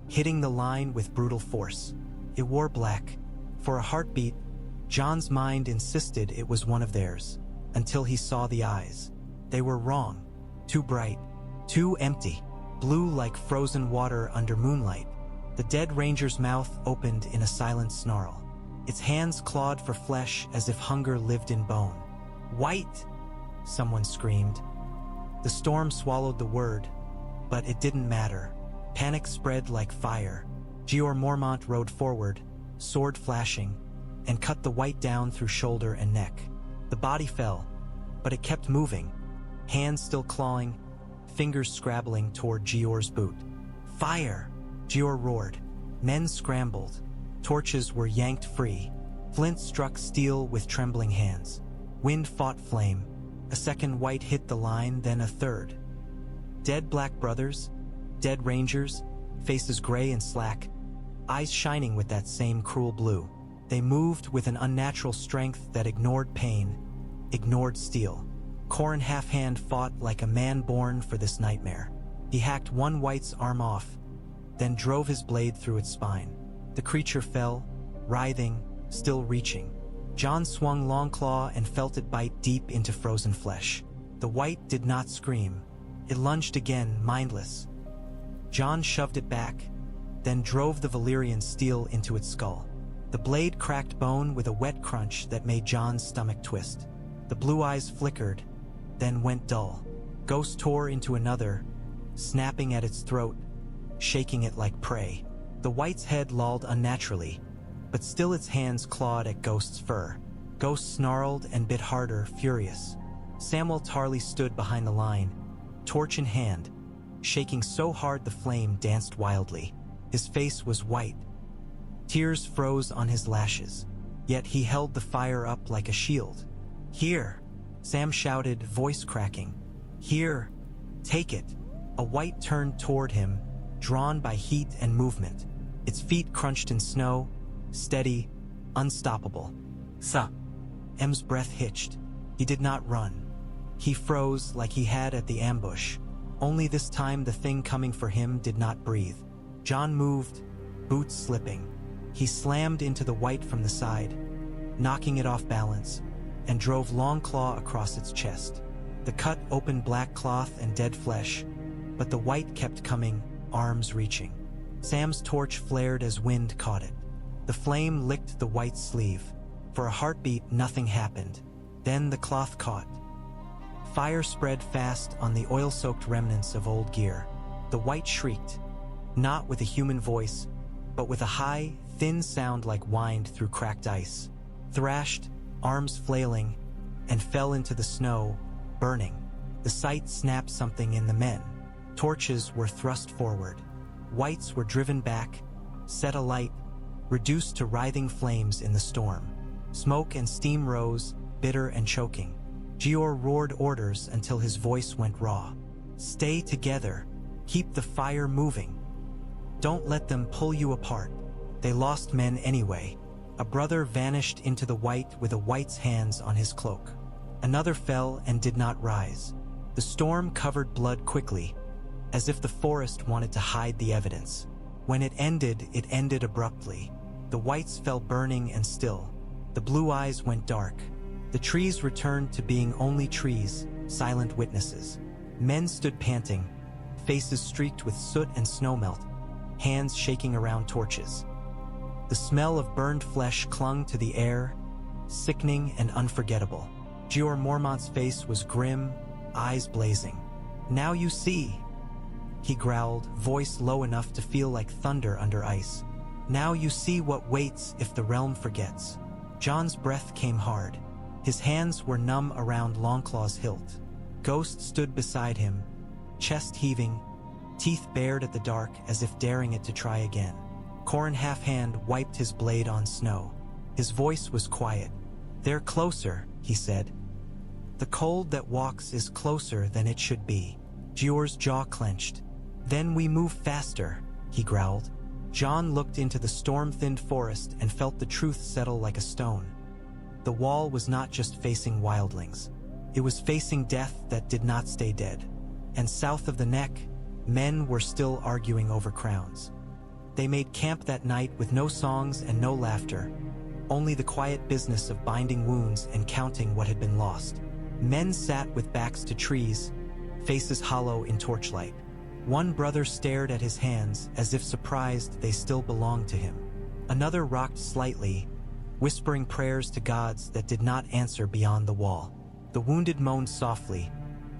hitting the line with brutal force. It wore black. For a heartbeat, Jon's mind insisted it was one of theirs, until he saw the eyes. They were wrong. Too bright, too empty, blue like frozen water under moonlight. The dead ranger's mouth opened in a silent snarl. Its hands clawed for flesh as if hunger lived in bone. "White!" someone screamed. The storm swallowed the word, but it didn't matter. Panic spread like fire. Jeor Mormont rode forward, sword flashing, and cut the white down through shoulder and neck. The body fell, but it kept moving, hands still clawing, fingers scrabbling toward Jeor's boot. "Fire!" Jeor roared. Men scrambled. Torches were yanked free. Flint struck steel with trembling hands. Wind fought flame. A second white hit the line, then a third. Dead black brothers, dead rangers, faces gray and slack, eyes shining with that same cruel blue. They moved with an unnatural strength that ignored pain, ignored steel. Corn Halfhand fought like a man born for this nightmare. He hacked one wight's arm off, then drove his blade through its spine. The creature fell, writhing, still reaching. Jon swung Longclaw and felt it bite deep into frozen flesh. The wight did not scream. It lunged again, mindless. Jon shoved it back, then drove the Valyrian steel into its skull. The blade cracked bone with a wet crunch that made Jon's stomach twist. The blue eyes flickered, then went dull. Ghost tore into another, snapping at its throat, shaking it like prey. The wight's head lolled unnaturally, but still its hands clawed at Ghost's fur. Ghost snarled and bit harder, furious. Samwell Tarly stood behind the line, torch in hand, shaking so hard the flame danced wildly. His face was white. Tears froze on his lashes, yet he held the fire up like a shield. "Here!" Sam shouted, voice cracking. "Here! Take it!" A wight turned toward him, drawn by heat and movement. Its feet crunched in snow, steady, unstoppable. "Suh!" M's breath hitched. He did not run. He froze like he had at the ambush. Only this time the thing coming for him did not breathe. Jon moved, boots slipping. He slammed into the wight from the side, knocking it off balance, and drove Longclaw across its chest. The cut opened black cloth and dead flesh, but the wight kept coming, arms reaching. Sam's torch flared as wind caught it. The flame licked the wight's sleeve. For a heartbeat, nothing happened. Then the cloth caught. Fire spread fast on the oil-soaked remnants of old gear. The wight shrieked, not with a human voice, but with a high, thin sound like whined through cracked ice. Thrashed, arms flailing, and fell into the snow, burning. The sight snapped something in the men. Torches were thrust forward. Wights were driven back, set alight, reduced to writhing flames in the storm. Smoke and steam rose, bitter and choking. Jeor roared orders until his voice went raw. Stay together. Keep the fire moving. Don't let them pull you apart. They lost men anyway. A brother vanished into the wight with a wight's hands on his cloak. Another fell and did not rise. The storm covered blood quickly, as if the forest wanted to hide the evidence. When it ended abruptly. The wights fell burning and still. The blue eyes went dark. The trees returned to being only trees, silent witnesses. Men stood panting, faces streaked with soot and snowmelt, hands shaking around torches. The smell of burned flesh clung to the air, sickening and unforgettable. Jeor Mormont's face was grim, eyes blazing. Now you see, he growled, voice low enough to feel like thunder under ice. Now you see what waits if the realm forgets. Jon's breath came hard. His hands were numb around Longclaw's hilt. Ghost stood beside him, chest heaving, teeth bared at the dark as if daring it to try again. Corrin half-hand wiped his blade on snow. His voice was quiet. They're closer, he said. The cold that walks is closer than it should be. Jeor's jaw clenched. Then we move faster, he growled. Jon looked into the storm-thinned forest and felt the truth settle like a stone. The wall was not just facing wildlings. It was facing death that did not stay dead. And south of the neck, men were still arguing over crowns. They made camp that night with no songs and no laughter, only the quiet business of binding wounds and counting what had been lost. Men sat with backs to trees, faces hollow in torchlight. One brother stared at his hands as if surprised they still belonged to him. Another rocked slightly, whispering prayers to gods that did not answer beyond the wall. The wounded moaned softly,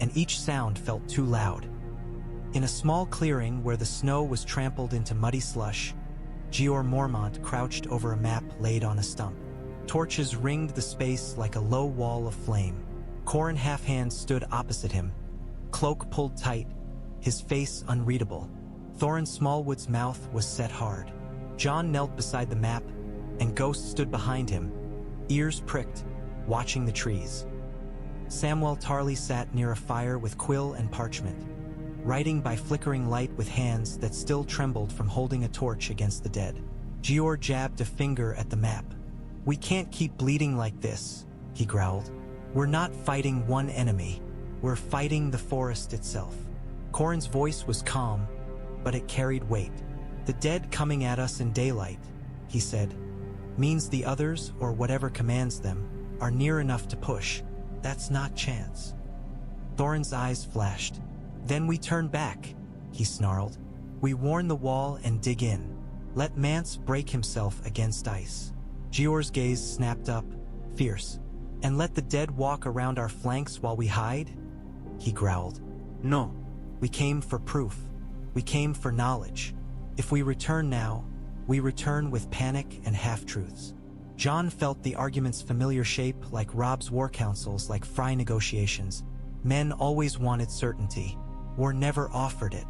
and each sound felt too loud. In a small clearing where the snow was trampled into muddy slush, Jeor Mormont crouched over a map laid on a stump. Torches ringed the space like a low wall of flame. Corrin half-hand stood opposite him, cloak pulled tight, his face unreadable. Thorin Smallwood's mouth was set hard. Jon knelt beside the map, and Ghost stood behind him, ears pricked, watching the trees. Samwell Tarly sat near a fire with quill and parchment, writing by flickering light with hands that still trembled from holding a torch against the dead. Jeor jabbed a finger at the map. We can't keep bleeding like this, he growled. We're not fighting one enemy. We're fighting the forest itself. Corrin's voice was calm, but it carried weight. The dead coming at us in daylight, he said, means the others, or whatever commands them, are near enough to push. That's not chance. Thorin's eyes flashed. Then we turn back, he snarled. We warn the wall and dig in. Let Mance break himself against ice. Jeor's gaze snapped up, fierce. And let the dead walk around our flanks while we hide? He growled. No. We came for proof. We came for knowledge. If we return now, we return with panic and half-truths. Jon felt the argument's familiar shape like Robb's war councils, like Frey negotiations. Men always wanted certainty. War never offered it.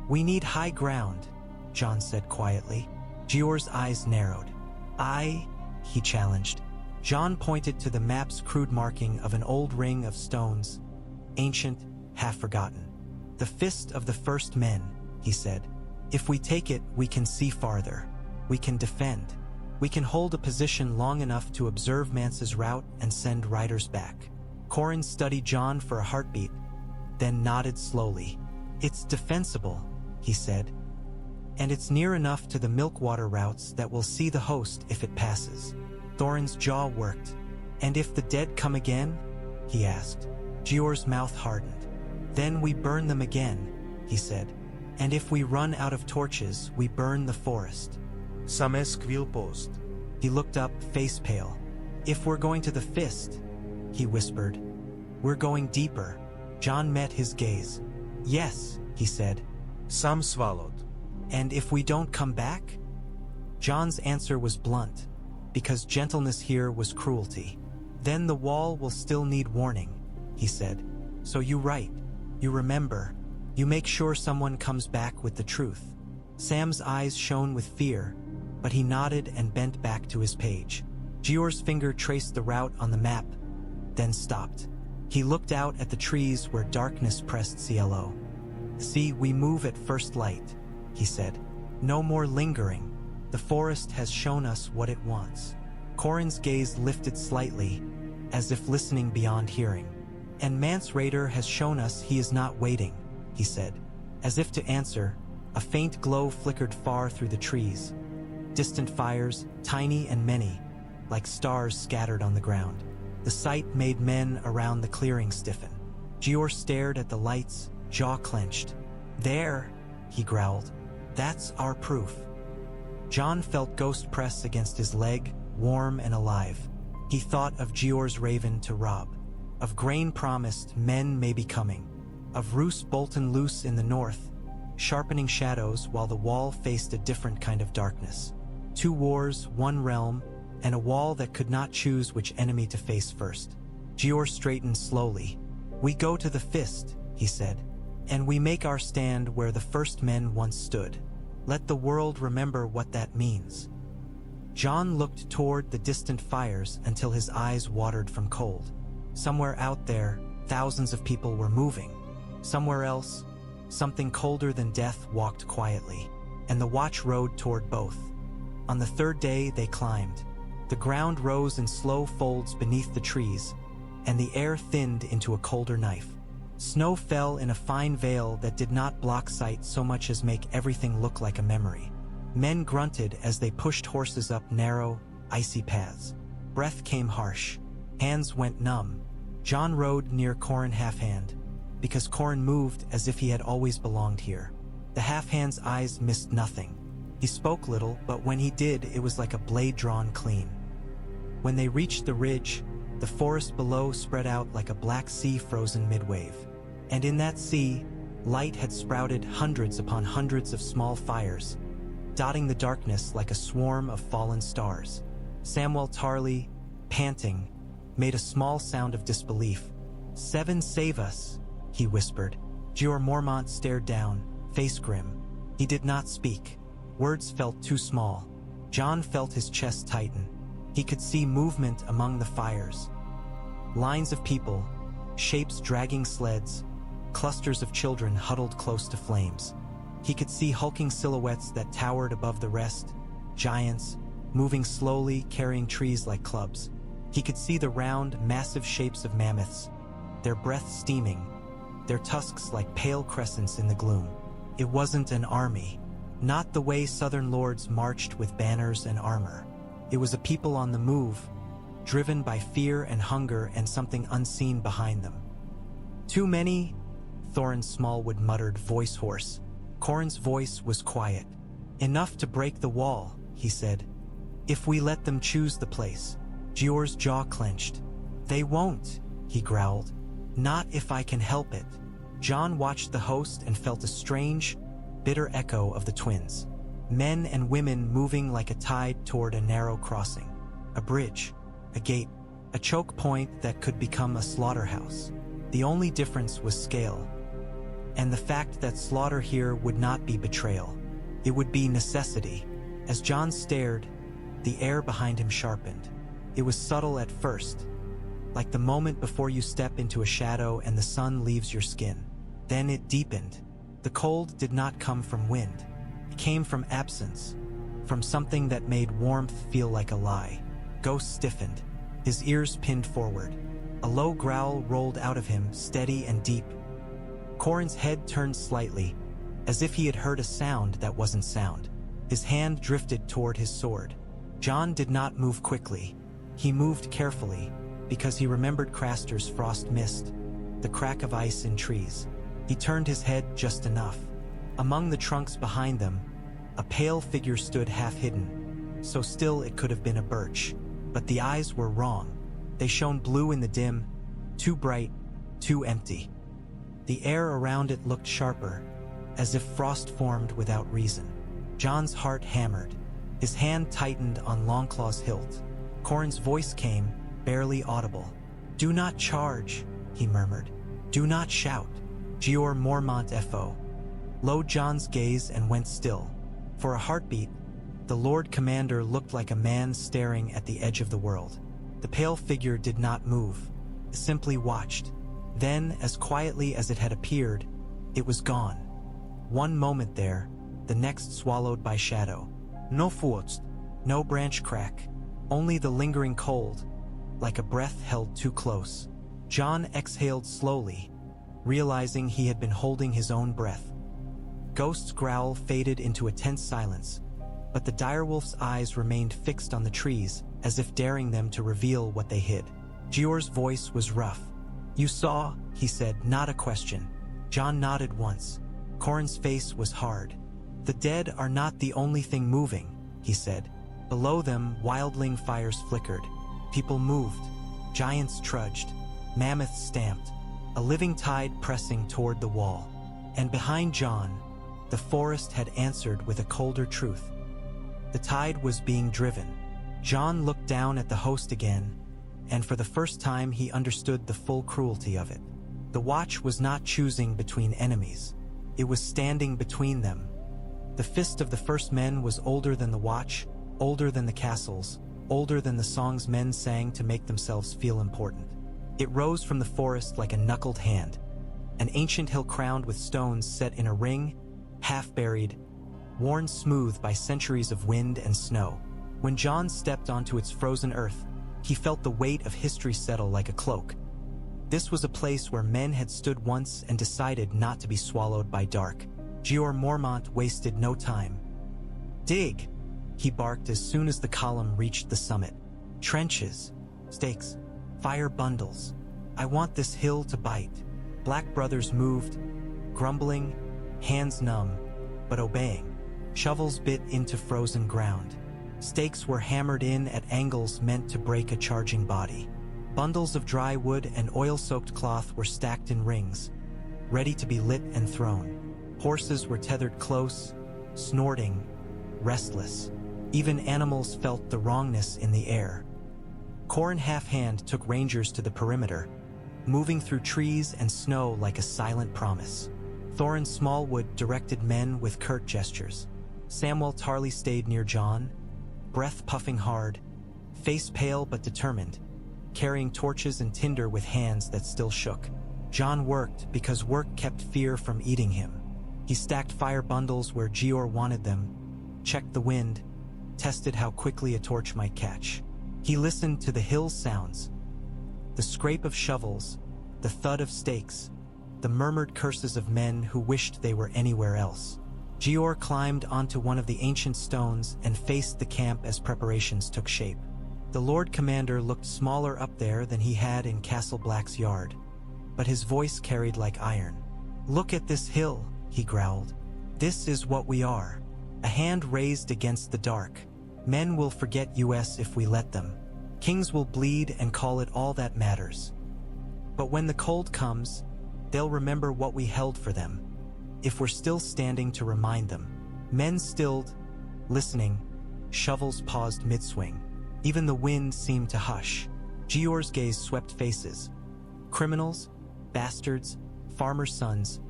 We need high ground, Jon said quietly. Jeor's eyes narrowed. He challenged. Jon pointed to the map's crude marking of an old ring of stones, ancient, half-forgotten. The fist of the first men, he said. If we take it, we can see farther. We can defend. We can hold a position long enough to observe Mance's route and send riders back. Corrin studied Jon for a heartbeat, then nodded slowly. It's defensible, he said. And it's near enough to the milkwater routes that we'll see the host if it passes. Thorin's jaw worked. And if the dead come again? He asked. Jeor's mouth hardened. Then we burn them again, he said. And if we run out of torches, we burn the forest. Samesk will post. He looked up, face pale. If we're going to the fist, he whispered. We're going deeper. Jon met his gaze. Yes, he said. Some swallowed. And if we don't come back? Jon's answer was blunt, because gentleness here was cruelty. Then the wall will still need warning, he said. So you write, you remember, you make sure someone comes back with the truth. Sam's eyes shone with fear, but he nodded and bent back to his page. Jeor's finger traced the route on the map, then stopped. He looked out at the trees where darkness pressed CLO. See, we move at first light, he said. No more lingering. The forest has shown us what it wants. Corran's gaze lifted slightly, as if listening beyond hearing. And Mance Rayder has shown us he is not waiting, he said. As if to answer, a faint glow flickered far through the trees. Distant fires, tiny and many, like stars scattered on the ground. The sight made men around the clearing stiffen. Jeor stared at the lights, jaw clenched. There, he growled. That's our proof. Jon felt ghost press against his leg, warm and alive. He thought of Jeor's raven to rob, of grain promised men may be coming, of Roose Bolton loose in the north, sharpening shadows while the wall faced a different kind of darkness. 2 wars, 1 realm, and a wall that could not choose which enemy to face first. Jeor straightened slowly. We go to the fist, he said, and we make our stand where the first men once stood. Let the world remember what that means. Jon looked toward the distant fires until his eyes watered from cold. Somewhere out there, thousands of people were moving. Somewhere else, something colder than death walked quietly, and the watch rode toward both. On the 3rd day, they climbed. The ground rose in slow folds beneath the trees, and the air thinned into a colder knife. Snow fell in a fine veil that did not block sight so much as make everything look like a memory. Men grunted as they pushed horses up narrow, icy paths. Breath came harsh. Hands went numb. Jon rode near Corran half-hand, because Corran moved as if he had always belonged here. The half-hand's eyes missed nothing. He spoke little, but when he did, it was like a blade drawn clean. When they reached the ridge, the forest below spread out like a black sea frozen mid-wave. And in that sea, light had sprouted hundreds upon hundreds of small fires, dotting the darkness like a swarm of fallen stars. Samwell Tarly, panting, made a small sound of disbelief. 7 save us, he whispered. Jeor Mormont stared down, face grim. He did not speak. Words felt too small. Jon felt his chest tighten. He could see movement among the fires. Lines of people, shapes dragging sleds, clusters of children huddled close to flames. He could see hulking silhouettes that towered above the rest, giants, moving slowly, carrying trees like clubs. He could see the round, massive shapes of mammoths, their breath steaming, their tusks like pale crescents in the gloom. It wasn't an army, not the way southern lords marched with banners and armor. It was a people on the move, driven by fear and hunger and something unseen behind them. Too many, Thorin Smallwood muttered, voice hoarse. Corran's voice was quiet. Enough to break the wall, he said. If we let them choose the place. Jeor's jaw clenched. They won't, he growled. Not if I can help it. Jon watched the host and felt a strange, bitter echo of the twins. Men and women moving like a tide toward a narrow crossing. A bridge, a gate, a choke point that could become a slaughterhouse. The only difference was scale. And the fact that slaughter here would not be betrayal. It would be necessity. As Jon stared, the air behind him sharpened. It was subtle at first, like the moment before you step into a shadow and the sun leaves your skin. Then it deepened. The cold did not come from wind. It came from absence, from something that made warmth feel like a lie. Ghost stiffened, his ears pinned forward. A low growl rolled out of him, steady and deep. Corran's head turned slightly, as if he had heard a sound that wasn't sound. His hand drifted toward his sword. Jon did not move quickly. He moved carefully, because he remembered Craster's frost mist, the crack of ice in trees. He turned his head just enough. Among the trunks behind them, a pale figure stood half hidden, so still it could have been a birch. But the eyes were wrong. They shone blue in the dim, too bright, too empty. The air around it looked sharper, as if frost formed without reason. Jon's heart hammered. His hand tightened on Longclaw's hilt. Corrin's voice came, barely audible. "Do not charge," he murmured. "Do not shout. Jeor Mormont fo." Lowered Jon's gaze and went still. For a heartbeat, the Lord Commander looked like a man staring at the edge of the world. The pale figure did not move, simply watched. Then, as quietly as it had appeared, it was gone. One moment there, the next swallowed by shadow. No frost, no branch crack, only the lingering cold, like a breath held too close. Jon exhaled slowly, realizing he had been holding his own breath. Ghost's growl faded into a tense silence, but the direwolf's eyes remained fixed on the trees, as if daring them to reveal what they hid. Jeor's voice was rough. "You saw," he said, not a question. Jon nodded once. Corrin's face was hard. "The dead are not the only thing moving," he said. Below them, wildling fires flickered. People moved. Giants trudged. Mammoths stamped. A living tide pressing toward the wall. And behind Jon, the forest had answered with a colder truth. The tide was being driven. Jon looked down at the host again, and for the first time he understood the full cruelty of it. The Watch was not choosing between enemies. It was standing between them. The fist of the first men was older than the Watch, older than the castles, older than the songs men sang to make themselves feel important. It rose from the forest like a knuckled hand, an ancient hill crowned with stones set in a ring, half-buried, worn smooth by centuries of wind and snow. When Jon stepped onto its frozen earth, he felt the weight of history settle like a cloak. This was a place where men had stood once and decided not to be swallowed by dark. Jeor Mormont wasted no time. "Dig!" he barked as soon as the column reached the summit. "Trenches, stakes, fire bundles. I want this hill to bite." Black brothers moved, grumbling, hands numb, but obeying. Shovels bit into frozen ground. Stakes were hammered in at angles meant to break a charging body. Bundles of dry wood and oil-soaked cloth were stacked in rings, ready to be lit and thrown. Horses were tethered close, snorting, restless. Even animals felt the wrongness in the air. Corrin half-hand took rangers to the perimeter, moving through trees and snow like a silent promise. Thorin Smallwood directed men with curt gestures. Samwell Tarly stayed near Jon, breath puffing hard, face pale but determined, carrying torches and tinder with hands that still shook. Jon worked because work kept fear from eating him. He stacked fire bundles where Jeor wanted them, checked the wind, tested how quickly a torch might catch. He listened to the hill's sounds, the scrape of shovels, the thud of stakes, the murmured curses of men who wished they were anywhere else. Jeor climbed onto one of the ancient stones and faced the camp as preparations took shape. The Lord Commander looked smaller up there than he had in Castle Black's yard, but his voice carried like iron. "Look at this hill," he growled. "This is what we are. A hand raised against the dark. Men will forget us if we let them. Kings will bleed and call it all that matters. But when the cold comes, they'll remember what we held for them, if we're still standing to remind them." Men stilled, listening. Shovels paused mid-swing. Even the wind seemed to hush. Jeor's gaze swept faces. Criminals, bastards, farmers' sons,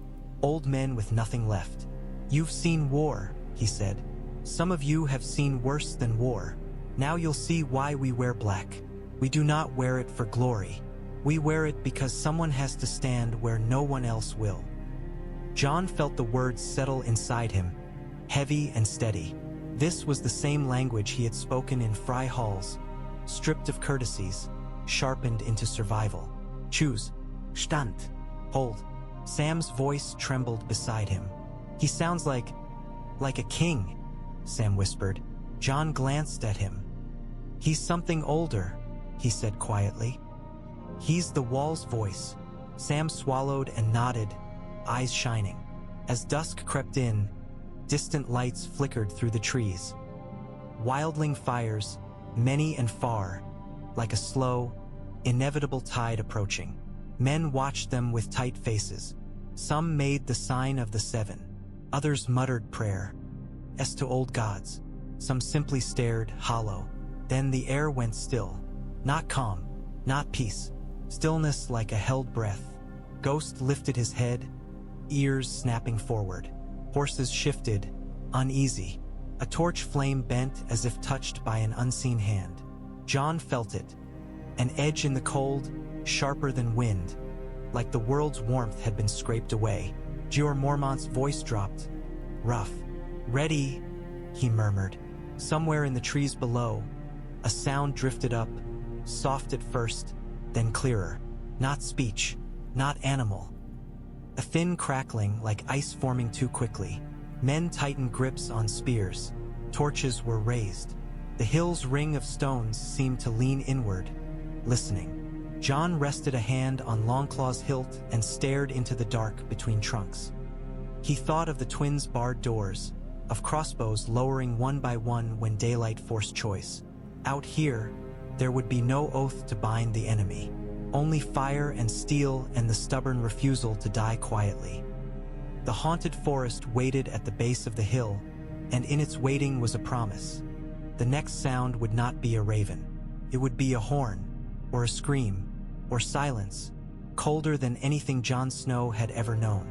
old men with nothing left. "You've seen war," he said. "Some of you have seen worse than war. Now you'll see why we wear black. We do not wear it for glory. We wear it because someone has to stand where no one else will." Jon felt the words settle inside him, heavy and steady. This was the same language he had spoken in Frey halls, stripped of courtesies, sharpened into survival. "Choose. Stand. Hold." Sam's voice trembled beside him. He sounds like a king, Sam whispered. Jon glanced at him. He's something older, he said quietly. He's the wall's voice. Sam swallowed and nodded, eyes shining. As dusk crept in, distant lights flickered through the trees. Wildling fires, many and far, like a slow, inevitable tide approaching. Men watched them with tight faces. Some made the sign of the seven. Others muttered prayer, as to old gods. Some simply stared, hollow. Then the air went still. Not calm, not peace. Stillness like a held breath. Ghost lifted his head, ears snapping forward. Horses shifted, uneasy. A torch flame bent as if touched by an unseen hand. Jon felt it. An edge in the cold, sharper than wind, like the world's warmth had been scraped away. Jeor Mormont's voice dropped. Rough. Ready, he murmured. Somewhere in the trees below, a sound drifted up, soft at first, then clearer. Not speech, not animal. A thin crackling like ice forming too quickly. Men tightened grips on spears. Torches were raised. The hill's ring of stones seemed to lean inward, listening. Jon rested a hand on Longclaw's hilt and stared into the dark between trunks. He thought of the twins' barred doors, of crossbows lowering one by one when daylight forced choice. Out here, there would be no oath to bind the enemy. Only fire and steel and the stubborn refusal to die quietly. The haunted forest waited at the base of the hill, and in its waiting was a promise. The next sound would not be a raven. It would be a horn, or a scream, or silence, colder than anything Jon Snow had ever known.